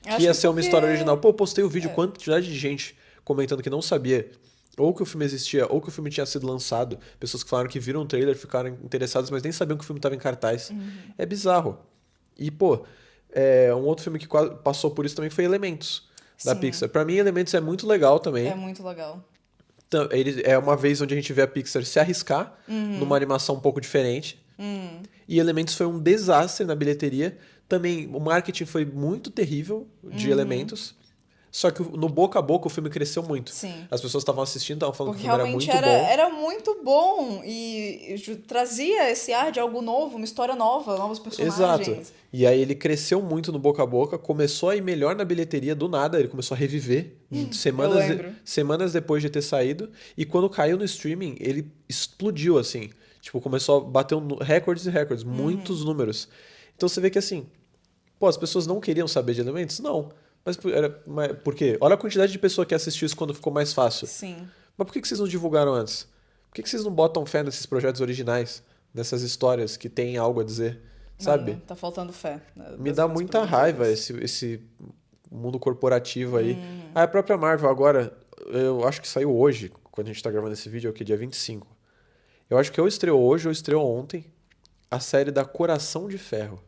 Acho Que ia que ser uma porque- história original. Pô, eu postei o vídeo, quantidade de gente comentando que não sabia ou que o filme existia, ou que o filme tinha sido lançado. Pessoas que falaram que viram o trailer, ficaram interessadas, mas nem sabiam que o filme estava em cartaz. É bizarro. E, pô, um outro filme que passou por isso também foi Elementos, da Sim. Pixar. Pra mim, Elementos é muito legal também. É muito legal. Então, é uma vez onde a gente vê a Pixar se arriscar numa animação um pouco diferente. E Elementos foi um desastre na bilheteria. Também o marketing foi muito terrível de Elementos. Só que no boca a boca o filme cresceu muito. Sim. As pessoas estavam assistindo, estavam falando Porque que o filme realmente era muito bom. era muito bom e trazia esse ar de algo novo, uma história nova, novos personagens. Exato. E aí ele cresceu muito no boca a boca, começou a ir melhor na bilheteria do nada, ele começou a reviver lembro. semanas depois de ter saído. E quando caiu no streaming, ele explodiu, assim. Tipo, começou a bater recordes e recordes, muitos números. Então você vê que assim, pô, as pessoas não queriam saber de Elementos? Não. Mas por quê? Olha a quantidade de pessoa que assistiu isso quando ficou mais fácil. Sim. Mas por que vocês não divulgaram antes? Por que vocês não botam fé nesses projetos originais? Nessas histórias que têm algo a dizer? Sabe? Mano, tá faltando fé. Me dá muita raiva esse mundo corporativo aí. A própria Marvel agora, eu acho que saiu hoje, quando a gente tá gravando esse vídeo, é o que? Dia 25. Eu acho que ou estreou hoje ou estreou ontem a série da Coração de Ferro.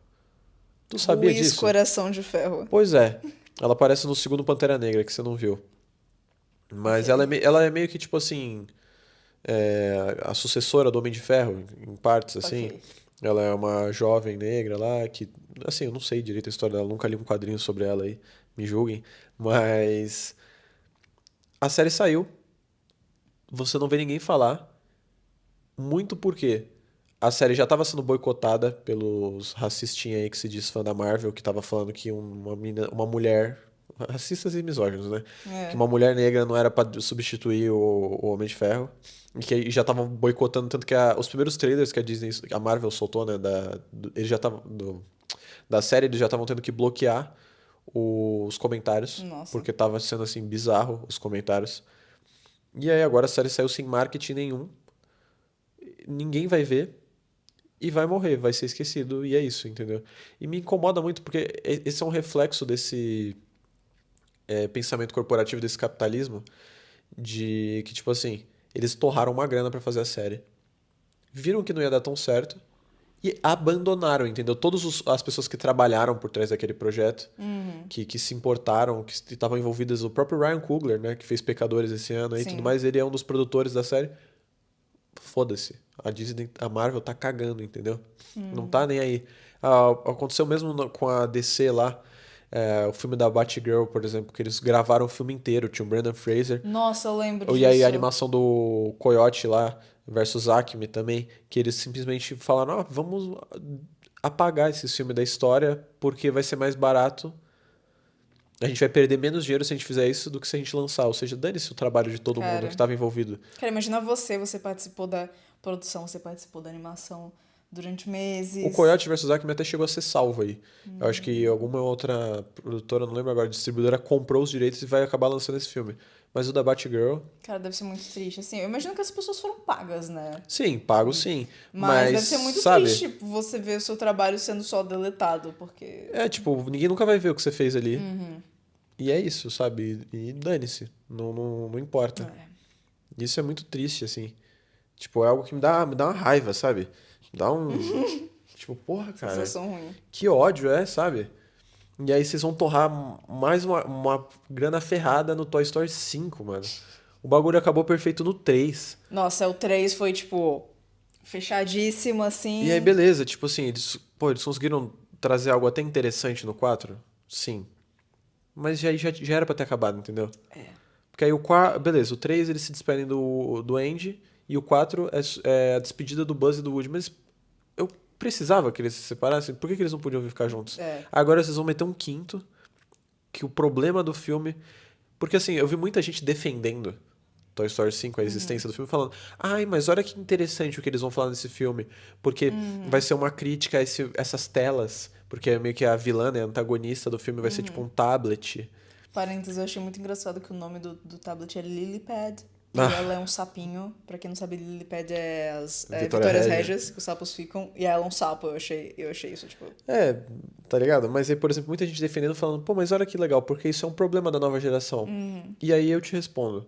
Tu sabia Luiz disso? Coração de Ferro. Pois é. Ela aparece no segundo Pantera Negra, que você não viu. Mas ela é meio que tipo assim. A sucessora do Homem de Ferro, em partes, assim. Ok. Ela é uma jovem negra lá, que. Assim, eu não sei direito a história dela, nunca li um quadrinho sobre ela aí, me julguem. Mas. A série saiu, você não vê ninguém falar. Muito porque a série já estava sendo boicotada pelos racistinhas aí que se diz fã da Marvel, que tava falando que uma mulher. Racistas e misóginos, né? É. Que uma mulher negra não era pra substituir o Homem de Ferro. E que já estavam boicotando, tanto que os primeiros trailers que a Marvel soltou, né? Eles já estavam. Da série, eles já estavam tendo que bloquear os comentários. Nossa. Porque tava sendo assim, bizarro os comentários. E aí agora a série saiu sem marketing nenhum. Ninguém vai ver e vai morrer, vai ser esquecido, e é isso, entendeu? E me incomoda muito porque esse é um reflexo desse pensamento corporativo, desse capitalismo, de que, tipo assim, eles torraram uma grana pra fazer a série, viram que não ia dar tão certo e abandonaram, entendeu? Todas as pessoas que trabalharam por trás daquele projeto, que se importaram, que estavam envolvidas, o próprio Ryan Coogler, né, que fez Pecadores esse ano e Sim. tudo mais, ele é um dos produtores da série. Foda-se. A Disney, a Marvel tá cagando, entendeu? Não tá nem aí. Aconteceu mesmo com a DC lá. O filme da Batgirl, por exemplo, que eles gravaram o filme inteiro, tinha o Brandon Fraser. Nossa, eu lembro E aí a disso. animação do Coyote lá, versus Acme também, que eles simplesmente falaram, vamos apagar esse filme da história, porque vai ser mais barato. A gente vai perder menos dinheiro se a gente fizer isso do que se a gente lançar. Ou seja, dane-se o trabalho de todo mundo que Cara, estava envolvido. cara, imagina você participou da produção, você participou da animação durante meses. O Coyote versus Acme até chegou a ser salvo aí. Eu acho que alguma outra produtora, não lembro agora, distribuidora, comprou os direitos e vai acabar lançando esse filme. Mas o da Batgirl, Cara, deve ser muito triste. Assim, eu imagino que as pessoas foram pagas, né? sim, pago sim. Mas deve ser muito sabe, triste você ver o seu trabalho sendo só deletado, porque. tipo, ninguém nunca vai ver o que você fez ali. E é isso, sabe? E dane-se. Não importa. É. Isso é muito triste, assim. Tipo, é algo que me dá uma raiva, sabe? Me dá um. Tipo, porra, cara. Sensação ruim. Que ódio sabe? E aí vocês vão torrar mais uma grana ferrada no Toy Story 5, mano. O bagulho acabou perfeito no 3. Nossa, o 3 foi, tipo, fechadíssimo, assim. E aí, beleza, tipo assim, eles conseguiram trazer algo até interessante no 4? Sim. Mas já era pra ter acabado, entendeu? É. Porque aí o 4. Beleza, o 3 eles se despedem do Andy. E o 4 é a despedida do Buzz e do Woody. Mas eu precisava que eles se separassem. Por que eles não podiam ficar juntos? É. Agora vocês vão meter um quinto. Que o problema do filme. Porque assim, eu vi muita gente defendendo Toy Story 5, a existência do filme, falando: ai, mas olha que interessante o que eles vão falar nesse filme. Porque vai ser uma crítica a essas telas. Porque é meio que a vilã, né, a antagonista do filme vai ser tipo um tablet. Parênteses, eu achei muito engraçado que o nome do tablet é Lilypad. E Ah. ela é um sapinho. Pra quem não sabe, Lilypad é as Vitória Vitórias Régia. Régias, que os sapos ficam. E ela é um sapo, eu achei isso, tipo. É, tá ligado? Mas aí, por exemplo, muita gente defendendo, falando: pô, mas olha que legal, porque isso é um problema da nova geração. E aí eu te respondo: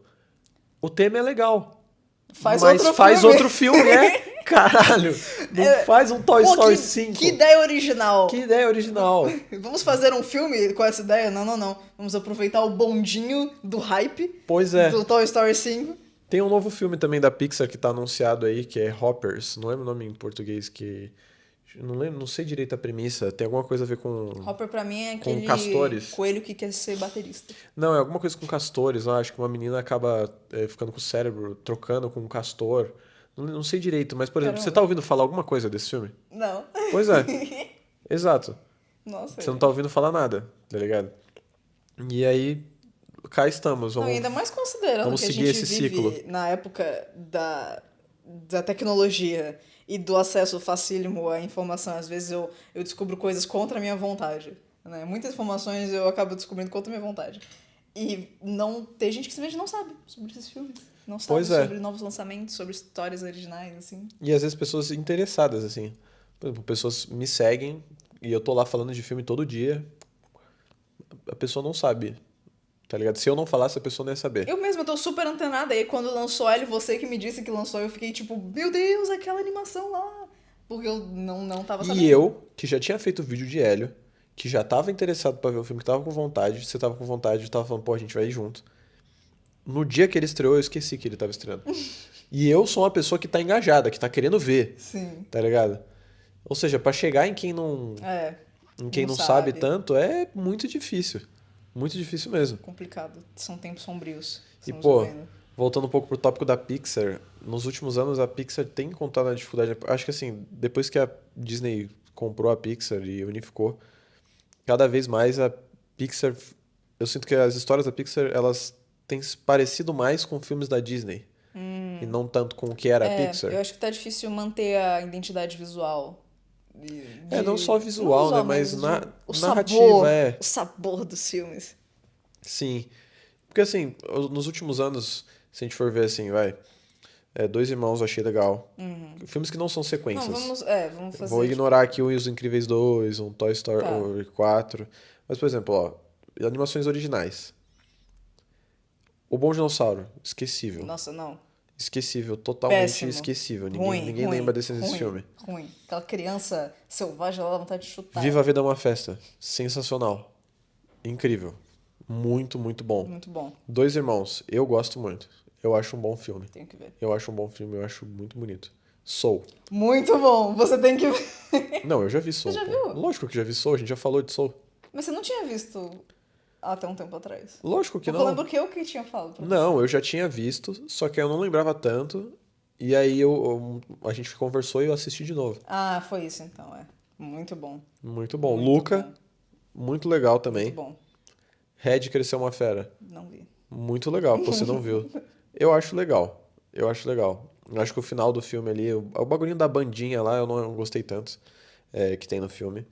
o tema é legal. Faz mas outro faz filme. outro filme, Caralho! Não faz um Toy Pô, Story 5. que ideia original! Que ideia original. Vamos fazer um filme com essa ideia? Não. Vamos aproveitar o bondinho do hype Pois é. do Toy Story 5. Tem um novo filme também da Pixar que tá anunciado aí, que é Hoppers. Não lembro o nome em português, que... Não sei direito a premissa. Tem alguma coisa a ver com... Hopper pra mim é Com aquele castores. coelho que quer ser baterista. Não, é alguma coisa com castores. Eu acho que uma menina acaba ficando com o cérebro, trocando com um castor. Não sei direito, mas, por exemplo, Caramba. você tá ouvindo falar alguma coisa desse filme? Não. Pois é. Exato. Nossa. Você não tá ouvindo falar nada, tá ligado? E aí, cá estamos. Não, Vamos... ainda mais considerando vamos que a seguir gente esse vive ciclo. na época da tecnologia e do acesso facílimo à informação. Às vezes eu descubro coisas contra a minha vontade. Né? Muitas informações eu acabo descobrindo contra a minha vontade. E não tem gente que simplesmente não sabe sobre esses filmes. Não sabe Pois é. sobre novos lançamentos, sobre histórias originais, assim. E às vezes pessoas interessadas, assim. Por exemplo, pessoas me seguem e eu tô lá falando de filme todo dia. A pessoa não sabe, tá ligado? Se eu não falasse, a pessoa não ia saber. Eu mesma tô super antenada. E aí quando lançou ela, você que me disse que lançou, eu fiquei tipo, meu Deus, aquela animação lá. Porque eu não tava sabendo. E eu, que já tinha feito o vídeo de Hélio, que já tava interessado pra ver o filme, que tava com vontade, você tava com vontade, eu tava falando, pô, a gente vai ir junto. No dia que ele estreou, eu esqueci que ele tava estreando. E eu sou uma pessoa que tá engajada, que tá querendo ver, Sim. tá ligado? Ou seja, pra chegar em quem não sabe tanto, é muito difícil. Muito difícil mesmo. Complicado. São tempos sombrios. E, Estamos pô, vivendo. voltando um pouco pro tópico da Pixar, nos últimos anos a Pixar tem encontrado uma dificuldade. Acho que assim, depois que a Disney comprou a Pixar e unificou, cada vez mais a Pixar, eu sinto que as histórias da Pixar, elas têm se parecido mais com filmes da Disney e não tanto com o que era a Pixar. Eu acho que tá difícil manter a identidade visual. Não só visual, né, mas o narrativa, sabor, é. O sabor dos filmes. Sim. Porque assim, nos últimos anos, se a gente for ver assim, Dois Irmãos eu achei legal. Filmes que não são sequências. Não, vamos fazer. Vou ignorar aqui Os Incríveis 2, um Toy Story 4. Mas, por exemplo, animações originais. O Bom Dinossauro, esquecível. Nossa, não. Esquecível, totalmente Péssimo. esquecível. Ruim, Ninguém ruim, lembra desse ruim, filme. Ruim. Aquela criança selvagem, ela dá vontade de chutar. Viva a Vida é uma Festa. Sensacional. Incrível. Muito, muito bom. Muito bom. Dois Irmãos, eu gosto muito. Eu acho um bom filme. Tenho que ver. Eu acho um bom filme, eu acho muito bonito. Soul. Muito bom. Você tem que ver. Não, eu já vi Soul. Você já pô. viu? Lógico que já vi Soul, a gente já falou de Soul. Mas você não tinha visto até um tempo atrás? Lógico que Porque não. eu lembro que eu que tinha falado pra você. Não, eu já tinha visto, só que eu não lembrava tanto. E aí a gente conversou e eu assisti de novo. Ah, foi isso então, é. Muito bom. Muito bom. Muito Luca, bom. muito legal Muito também. bom. Red cresceu uma fera. Não vi. Muito legal, você não viu. Eu acho legal. Eu acho legal. Eu acho que o final do filme ali, o bagulhinho da bandinha lá, eu não gostei tanto que tem no filme.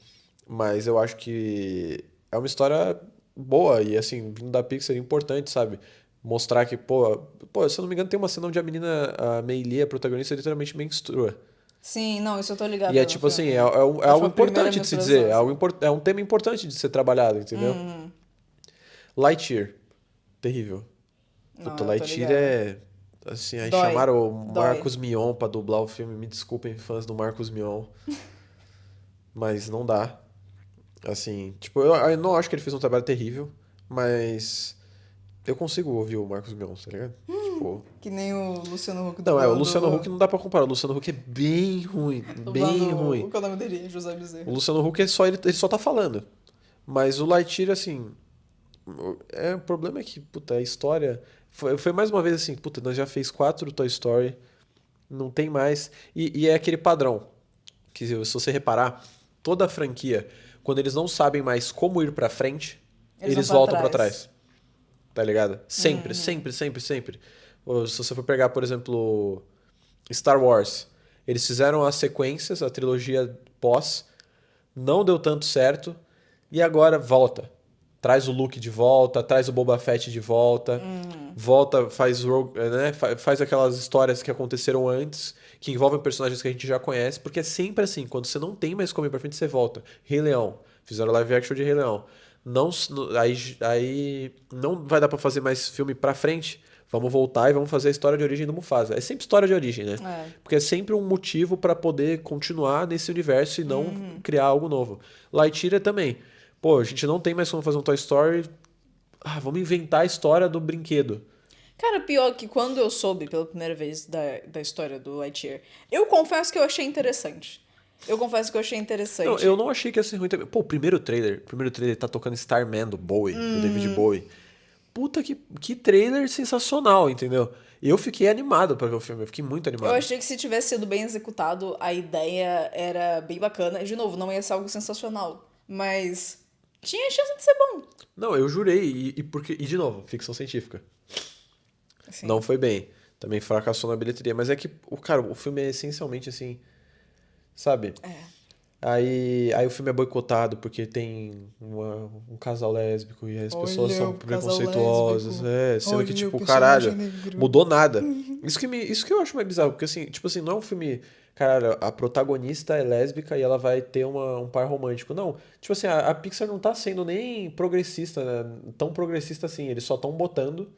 Mas eu acho que é uma história boa e, assim, vindo da Pixar, é importante, sabe? Mostrar que, pô, se eu não me engano, tem uma cena onde a menina, a Meili, a protagonista, literalmente menstrua. Sim, não, isso eu tô E ligada é no tipo assim, filme. é Acho que algo foi a primeira importante de se dizer, menstruação, assim. é um tema importante de ser trabalhado, entendeu? Lightyear, terrível. Não, Puta, eu tô Lightyear ligada. é. Assim, aí Dói. chamaram o Dói. Marcos Mion pra dublar o filme. Me desculpem, fãs do Marcos Mion, mas não dá. Assim, tipo, eu não acho que ele fez um trabalho terrível, mas eu consigo ouvir o Marcos Mion, tá ligado? Tipo. Que nem o Luciano Huck Não, o Luciano dublando. Huck não dá pra comparar. O Luciano Huck é bem ruim, bem Dublando. ruim. O que é o nome dele? José O Bezerra. Luciano Huck é só ele só tá falando. Mas o Lightyear, assim, o problema é que, puta, a história. Foi mais uma vez assim, puta, nós já fez 4 Toy Story, não tem mais. E é aquele padrão, que se você reparar, toda a franquia, quando eles não sabem mais como ir pra frente, Eles vão eles pra voltam pra trás. trás. Tá ligado? Sempre, sempre, sempre, sempre. Ou se você for pegar, por exemplo, Star Wars, eles fizeram as sequências, a trilogia pós, não deu tanto certo, e agora volta. Traz o Luke de volta, traz o Boba Fett de volta, volta, né, faz aquelas histórias que aconteceram antes, que envolvem personagens que a gente já conhece, porque é sempre assim, quando você não tem mais como ir pra frente, você volta. Rei Leão, fizeram live action de Rei Leão. Não, aí não vai dar pra fazer mais filme pra frente, vamos voltar e vamos fazer a história de origem do Mufasa. É sempre história de origem, né? É. Porque é sempre um motivo pra poder continuar nesse universo e não criar algo novo. Lightyear também. Pô, a gente não tem mais como fazer um Toy Story. Ah, vamos inventar a história do brinquedo. Cara, pior que quando eu soube pela primeira vez da história do Lightyear, eu confesso que eu achei interessante. Eu confesso que eu achei Não, eu interessante. não achei que ia ser ruim também. Pô, o primeiro trailer tá tocando Starman do Bowie, do David Bowie. Puta que trailer sensacional, entendeu? Eu fiquei animado pra ver o filme, eu fiquei muito Eu animado. achei que se tivesse sido bem executado, a ideia era bem bacana. De novo, não ia ser algo sensacional, mas tinha chance de ser bom. Não, eu jurei, e de novo, ficção científica. Assim, Não foi bem. Também fracassou na bilheteria, mas é que, cara, o filme é essencialmente assim, sabe? é. Aí o filme é boicotado porque tem um casal lésbico e as pessoas Olha são o casal preconceituosas. lésbico. É, sendo que, Olha o tipo, personagem caralho, negro. mudou nada. Isso que eu acho mais bizarro, porque assim, tipo assim, não é um filme, caralho, a protagonista é lésbica e ela vai ter um par romântico. Não, tipo assim, a Pixar não tá sendo nem progressista, né? Tão progressista assim, eles só estão botando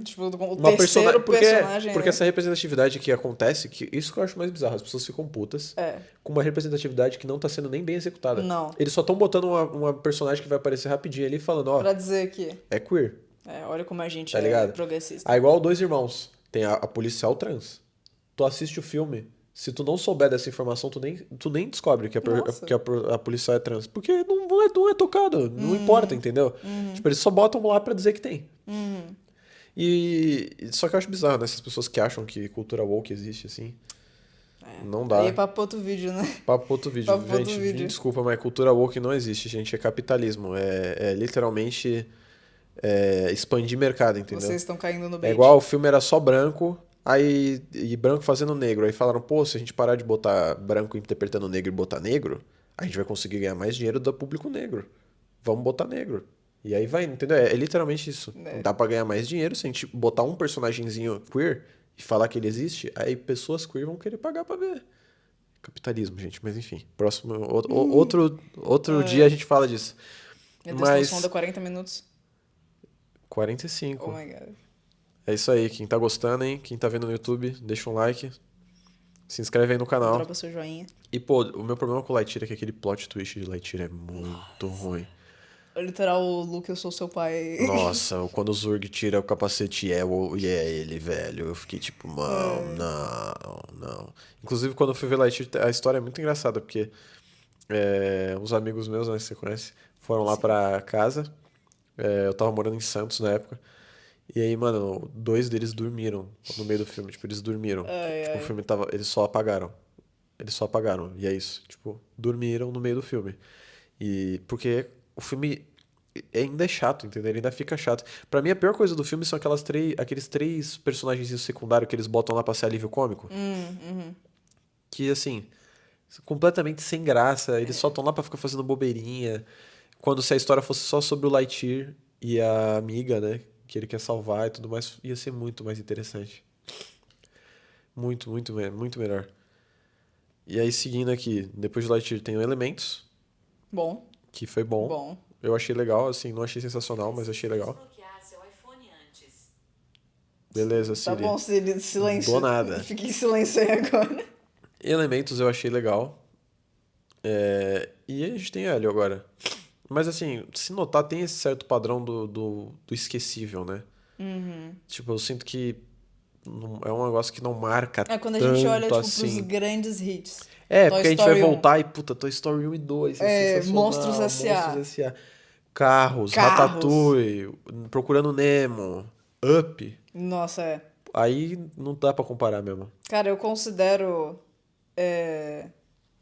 Tipo, o uma personagem. terceiro personagem, Porque né? essa representatividade que acontece, que isso que eu acho mais bizarro, as pessoas ficam putas É. com uma representatividade que não tá sendo nem bem executada. Não. Eles só estão botando uma personagem que vai aparecer rapidinho ali falando, ó, Pra dizer que. é queer, Olha como a gente tá é ligado? progressista. Ah, igual Dois Irmãos. Tem a policial trans. Tu assiste o filme, se tu não souber dessa informação, tu nem descobre que Nossa. a policial é trans. Porque não é tocado, não importa, entendeu? Tipo, eles só botam lá pra dizer que tem. Só que eu acho bizarro, né? Essas pessoas que acham que cultura woke existe, assim. Não Aí é dá. papo outro vídeo, né? Papo pro outro vídeo. Papo pro outro Gente, me vídeo. desculpa, mas cultura woke não existe, gente. É capitalismo. É literalmente expandir mercado, entendeu? Vocês estão caindo no É bait. igual o filme era só branco, e branco fazendo negro. Aí falaram, pô, se a gente parar de botar branco interpretando negro e botar negro, a gente vai conseguir ganhar mais dinheiro do público negro. Vamos botar negro. E aí vai, entendeu? É literalmente isso. É. Dá pra ganhar mais dinheiro se a gente botar um personagemzinho queer e falar que ele existe, aí pessoas queer vão querer pagar pra ver. Capitalismo, gente, mas enfim. Próximo, outro dia a gente fala disso. Meu Deus, estamos falando Mas há 40 minutos. 45. Oh my god. É isso aí. Quem tá gostando, hein? Quem tá vendo no YouTube, deixa um like. Se inscreve aí no canal. Dropa seu joinha. E, pô, o meu problema com o Lightyear é que aquele plot twist de Lightyear é muito ruim. Literal, Luke, eu sou seu pai. Nossa, quando o Zurg tira o capacete e é ele, velho. Eu fiquei tipo, não. Inclusive, quando eu fui ver Lightyear, a história é muito engraçada, porque uns amigos meus, né, que você conhece, foram lá pra casa. Eu tava morando em Santos na época. E aí, mano, dois deles dormiram no meio do filme. Tipo, eles dormiram. Ai, Tipo, o ai. filme tava. Eles só apagaram. Eles só apagaram. E é isso. Tipo, dormiram no meio do filme. E porque o filme ainda é chato, entendeu? Ele ainda fica chato. Pra mim, a pior coisa do filme são aqueles três personagens secundários que eles botam lá pra ser alívio cômico. Uhum. Que, assim, completamente sem graça. Eles só estão lá pra ficar fazendo bobeirinha. Quando se a história fosse só sobre o Lightyear e a amiga, né? Que ele quer salvar e tudo mais, ia ser muito mais interessante. Muito, muito, muito melhor. E aí, seguindo aqui, depois de Lightyear tem o Elementos, Bom, que foi bom. bom. Eu achei legal, assim, não achei sensacional, mas achei legal. Beleza, Tá Siri. bom, Do silêncio. nada. Fique em silêncio aí agora. Elementos eu achei legal. E a gente tem Hélio agora. Mas assim, se notar, tem esse certo padrão do esquecível, né? Tipo, eu sinto que é um negócio que não marca É quando a gente olha, tanto tipo, pros assim. grandes hits. Porque Toy a gente vai Story 1. voltar e, puta, Toy Story 1 e 2 é Monstros sensacional. Monstros S.A. S.A. Carros, Carros. Ratatouille, Procurando Nemo, Up. Nossa, é. Aí não dá pra comparar mesmo. Cara, eu considero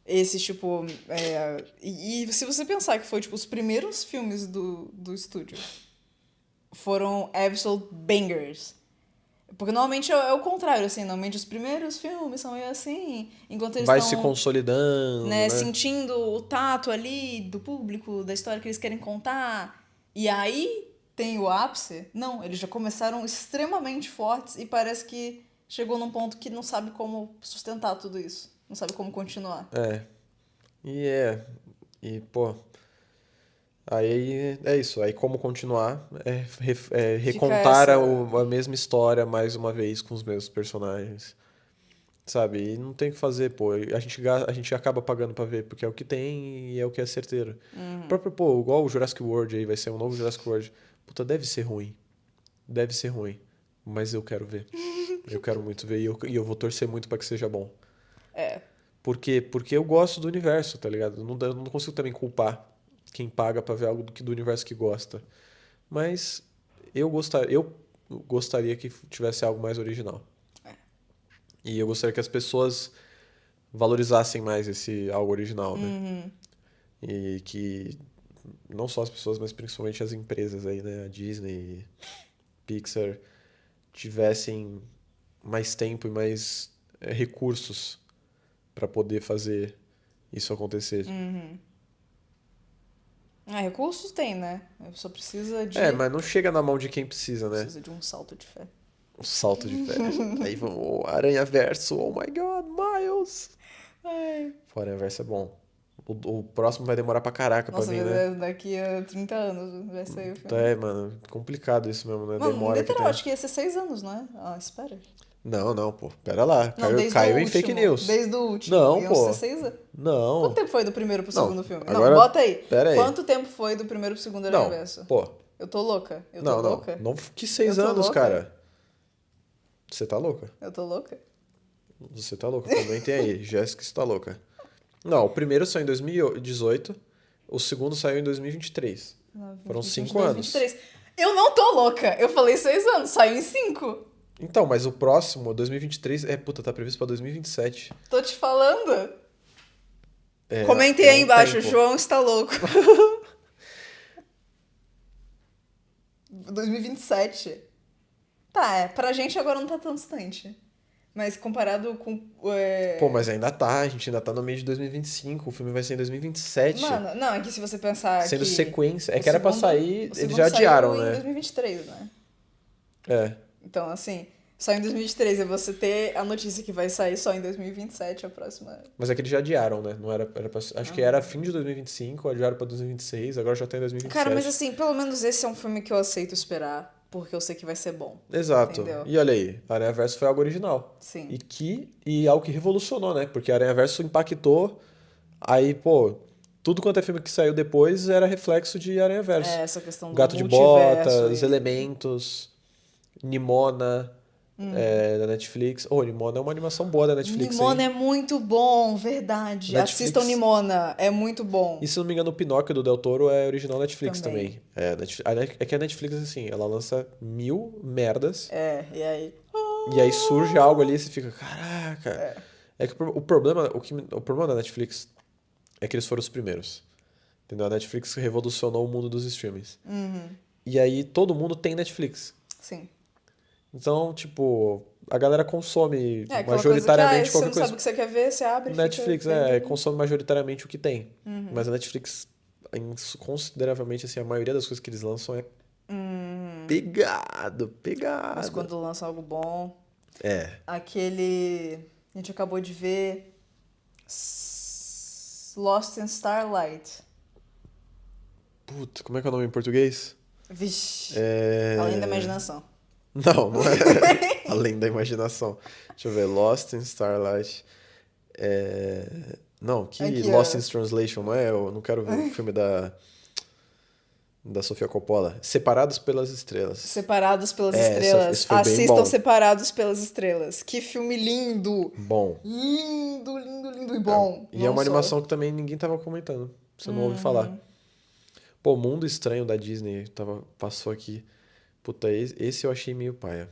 esses, tipo. E se você pensar que foi, tipo, os primeiros filmes do estúdio foram absolute bangers. Porque normalmente é o contrário, assim. Normalmente os primeiros filmes são meio assim, enquanto eles Vai se estão, consolidando, né, né? sentindo o tato ali do público, da história que eles querem contar. E aí tem o ápice. Não, eles já começaram extremamente fortes e parece que chegou num ponto que não sabe como sustentar tudo isso. Não sabe como continuar. É. E E, pô, aí é isso. Aí como continuar Fica recontar essa. a mesma história mais uma vez com os mesmos personagens. Sabe? E não tem o que fazer, pô. A gente acaba pagando pra ver, porque é o que tem e é o que é certeiro. O próprio, pô, igual o Jurassic World aí, vai ser um novo Jurassic World. Puta, deve ser ruim. Deve ser ruim. Mas eu quero ver. Eu quero muito ver e eu vou torcer muito pra que seja bom. É. Por quê? Porque eu gosto do universo, tá ligado? Eu não consigo também culpar quem paga pra ver algo do universo que gosta. Mas eu gostaria que tivesse algo mais original. E eu gostaria que as pessoas valorizassem mais esse algo original, né? E que não só as pessoas, mas principalmente as empresas aí, né? A Disney, Pixar, tivessem mais tempo e mais recursos para poder fazer isso acontecer. Recursos tem, né? Só Mas não chega na mão de quem precisa, né? precisa de um salto de fé. Um salto de fé. Aí vamos, Aranha Verso, oh my god, Miles! Ai. O Aranha Verso é bom. O próximo vai demorar pra caraca pra Nossa, vir, né? daqui a 30 anos vai sair o Então filme. mano, complicado isso mesmo, né? Mano, Demora que literal, tem. acho que ia ser 6 anos, não é? Ah, espera. Não, não, pô. Pera lá. Não, desde o Caiu em fake último. news. Desde o último. Não, Iam ser pô. 6 anos. Quanto Não. tempo foi do primeiro pro Não. segundo filme? Não, Agora, bota aí. pera aí. Quanto tempo foi do primeiro pro segundo Aranha Não, Verso? pô. Eu tô louca? Eu tô Não, não. louca? Não que Eu 6 tô anos, louca? cara. Você tá louca? Eu tô louca? Você tá louca. Comentem aí. Jéssica está louca. Não, o primeiro saiu em 2018. O segundo saiu em 2023. Foram 5 anos. 23. Eu não tô louca! Eu falei 6 anos, saiu em 5. Então, mas o próximo, 2023, puta, tá previsto pra 2027. Tô te falando. É, Comentem é aí um embaixo, tempo. João está louco. 2027. Tá, pra gente agora não tá tão distante. Mas comparado com. Pô, mas ainda tá, a gente ainda tá no meio de 2025, o filme vai ser em 2027. Mano, não, é que se você pensar Sendo que. sequência. É o que era pra segundo- sair, o eles segundo já adiaram, saiu em né? 2023, né? É. Então, assim, só em 2023 é você ter a notícia que vai sair só em 2027, a próxima. Mas é que eles já adiaram, né? Não era, acho que era fim de 2025, adiaram pra 2026, agora já tá em 2027. Cara, mas assim, pelo menos esse é um filme que eu aceito esperar, porque eu sei que vai ser bom. Exato. Entendeu? E olha aí, Aranha Verso foi algo original. Sim. E algo que revolucionou, né? Porque Aranha Verso impactou. Aí, pô, tudo quanto é filme que saiu depois era reflexo de Aranha Verso. É essa questão do Gato de multiverso Botas, e... Elementos, Nimona, da Netflix. Nimona é uma animação boa da Netflix, Nimona hein? é muito bom, verdade. Netflix. Assistam Nimona, é muito bom. E se não me engano, o Pinóquio do Del Toro é original Netflix Também. também. É que a Netflix, assim, ela lança 1000 merdas E aí? e aí surge algo ali e você fica, caraca. É que o problema da Netflix é que eles foram os primeiros. Entendeu? A Netflix revolucionou o mundo dos streamings. E aí todo mundo tem Netflix. Sim. Então, tipo, a galera consome É aquela coisa que, majoritariamente você qualquer não coisa. sabe o que você quer ver, você abre e Netflix, fica vendo. consome majoritariamente o que tem. Mas a Netflix, consideravelmente, assim, a maioria das coisas que eles lançam é Mas pegado. quando lança algo bom, É. aquele... A gente acabou de ver Lost in Starlight. Puta, como é que é o nome em português? Vixe, É... além da imaginação. Não é. Além da imaginação. Deixa eu ver. Lost in Starlight. Não, que Aqui, Lost in ó. Translation, não é? Eu não quero ver o filme da Sofia Coppola. Separados pelas Estrelas. Separados pelas É, Estrelas. esse foi bem Assistam bom. Separados pelas Estrelas. Que filme lindo! Bom. Lindo, lindo, lindo e bom. E é Não uma só. animação que também ninguém tava comentando. Você não ouve falar. Pô, Mundo Estranho da Disney passou aqui. Puta, esse eu achei meio paia.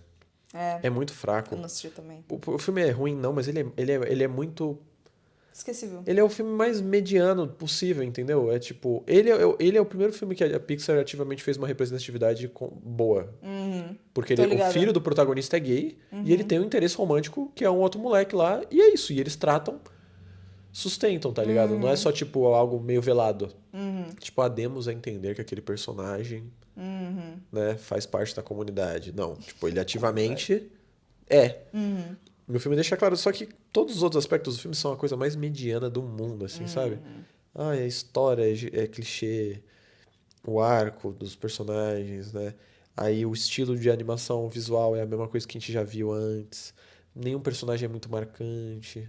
É muito Eu fraco. não assisti também. O filme é ruim, não, mas ele é muito. Esquecível. Ele é o filme mais mediano possível, entendeu? É tipo. Ele é o primeiro filme que a Pixar ativamente fez uma representatividade boa. Porque Tô o ligada. filho do protagonista é gay e ele tem um interesse romântico que é um outro moleque lá, e é isso. E eles sustentam, tá ligado? Não é só tipo algo meio velado. Tipo, demos a entender que aquele personagem, né, faz parte da comunidade. Não, tipo, ele ativamente é. E o filme deixa claro, só que todos os outros aspectos do filme são a coisa mais mediana do mundo, assim, sabe? A história é clichê, o arco dos personagens, né? Aí o estilo de animação visual é a mesma coisa que a gente já viu antes. Nenhum personagem é muito marcante.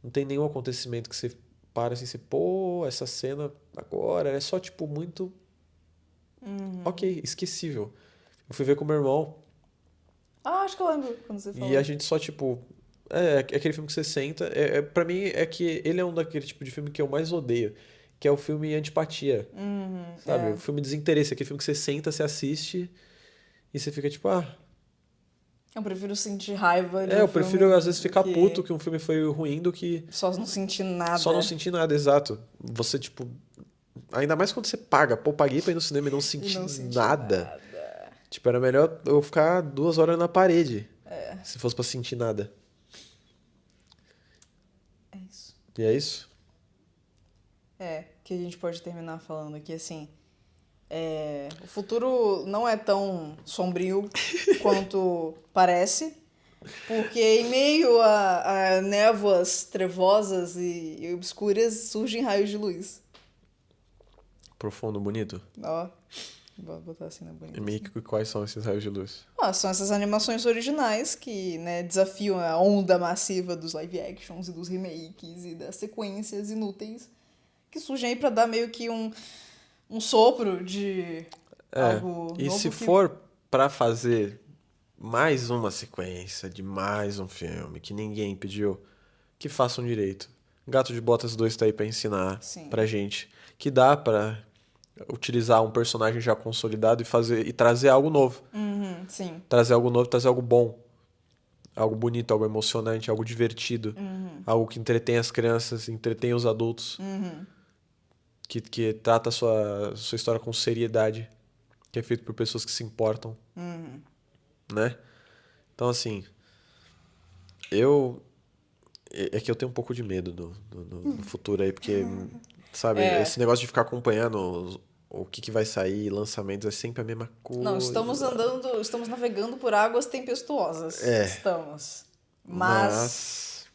Não tem nenhum acontecimento que você para assim, você, pô, essa cena agora é só tipo muito. Ok, esquecível. Eu fui ver com meu irmão Acho que eu lembro quando você falou. e a gente só, tipo. É aquele filme que você senta. Pra mim, é que ele é um daquele tipo de filme que eu mais odeio. Que é o filme antipatia. Sabe? O filme desinteresse. Aquele filme que você senta, você assiste e você fica tipo, Eu prefiro sentir raiva de eu um prefiro filme às vezes do ficar puto que que um filme foi ruim do que só não sentir nada. só não sentir nada, exato. Você, tipo. Ainda mais quando você paga. Pô, paguei pra ir no cinema e não E senti não sentir nada. nada. Tipo, era melhor eu ficar 2 horas na parede. Se fosse pra sentir nada. É isso. E é isso? Que a gente pode terminar falando aqui assim. O futuro não é tão sombrio quanto parece, porque em meio a névoas trevosas e obscuras surgem raios de luz. Profundo, bonito. Ó, vou botar assim na bonita. E meio que quais são esses raios de luz? São essas animações originais que, né, desafiam a onda massiva dos live actions e dos remakes e das sequências inúteis que surgem aí pra dar meio que um sopro de algo E novo se que... for pra fazer mais uma sequência de mais um filme que ninguém pediu, que façam direito. Gato de Botas 2 tá aí pra ensinar Sim. pra gente que dá pra utilizar um personagem já consolidado e trazer algo novo. Sim. Trazer algo novo, trazer algo bom. Algo bonito, algo emocionante, algo divertido. Algo que entretém as crianças, entretém os adultos. Que trata a sua história com seriedade. Que é feito por pessoas que se importam. Né? Então, assim, é que eu tenho um pouco de medo do futuro aí, porque, sabe, esse negócio de ficar acompanhando o que vai sair, lançamentos, é sempre a mesma coisa. Não, estamos navegando por águas tempestuosas. Estamos. Mas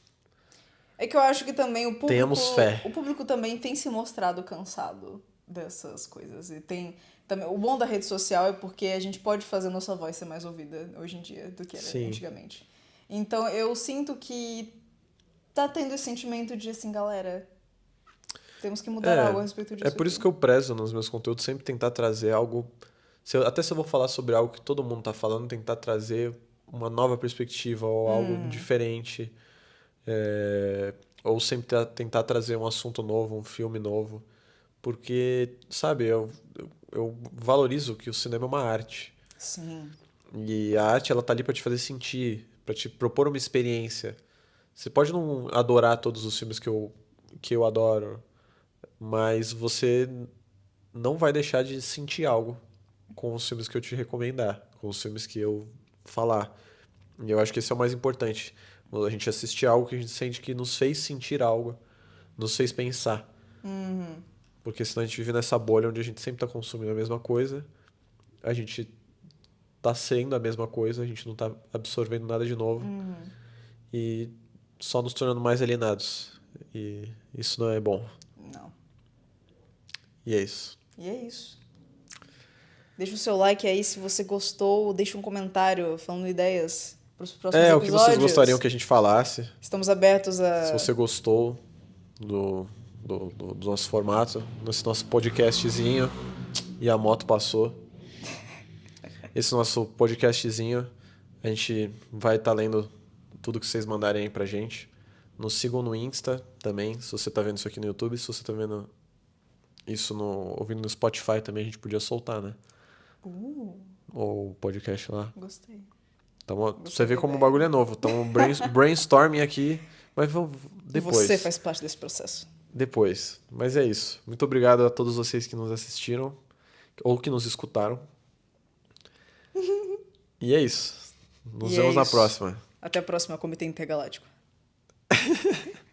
é que eu acho que também tenhamos fé. o público também tem se mostrado cansado dessas coisas. E tem também, o bom da rede social é porque a gente pode fazer nossa voz ser mais ouvida hoje em dia do que era antigamente. Então eu sinto que tá tendo esse sentimento de assim, galera, temos que mudar algo a respeito disso. É por isso que eu prezo nos meus conteúdos sempre tentar trazer algo. Se eu vou falar sobre algo que todo mundo tá falando, tentar trazer uma nova perspectiva ou algo diferente. Ou sempre tentar trazer um assunto novo, um filme novo. Porque, sabe, eu valorizo que o cinema é uma arte. Sim. E a arte, ela tá ali pra te fazer sentir, pra te propor uma experiência. Você pode não adorar todos os filmes que eu adoro, mas você não vai deixar de sentir algo com os filmes que eu te recomendar, com os filmes que eu falar. E eu acho que esse é o mais importante. A gente assistir algo que a gente sente que nos fez sentir algo, nos fez pensar. Porque senão a gente vive nessa bolha onde a gente sempre tá consumindo a mesma coisa, a gente tá sendo a mesma coisa, a gente não tá absorvendo nada de novo e só nos tornando mais alienados. E isso não é bom. Não. E é isso. E é isso. Deixa o seu like aí se você gostou, deixa um comentário falando ideias para os próximos O episódios. que vocês gostariam que a gente falasse. Estamos abertos a... Se você gostou do nosso formato, desse nosso podcastzinho, e a moto passou. Esse nosso podcastzinho, a gente vai estar lendo tudo que vocês mandarem aí pra gente. Nos sigam no Insta também, se você tá vendo isso aqui no YouTube. Se você tá vendo isso ouvindo no Spotify também, a gente podia soltar, né? O podcast lá. Gostei. Então, você vê como o bagulho é novo. Então, brainstorming aqui, mas vamos depois. Você faz parte desse processo. Depois. Mas é isso. Muito obrigado a todos vocês que nos assistiram ou que nos escutaram. E é isso. Nos vemos na próxima. Até a próxima, Comitê Intergaláctico.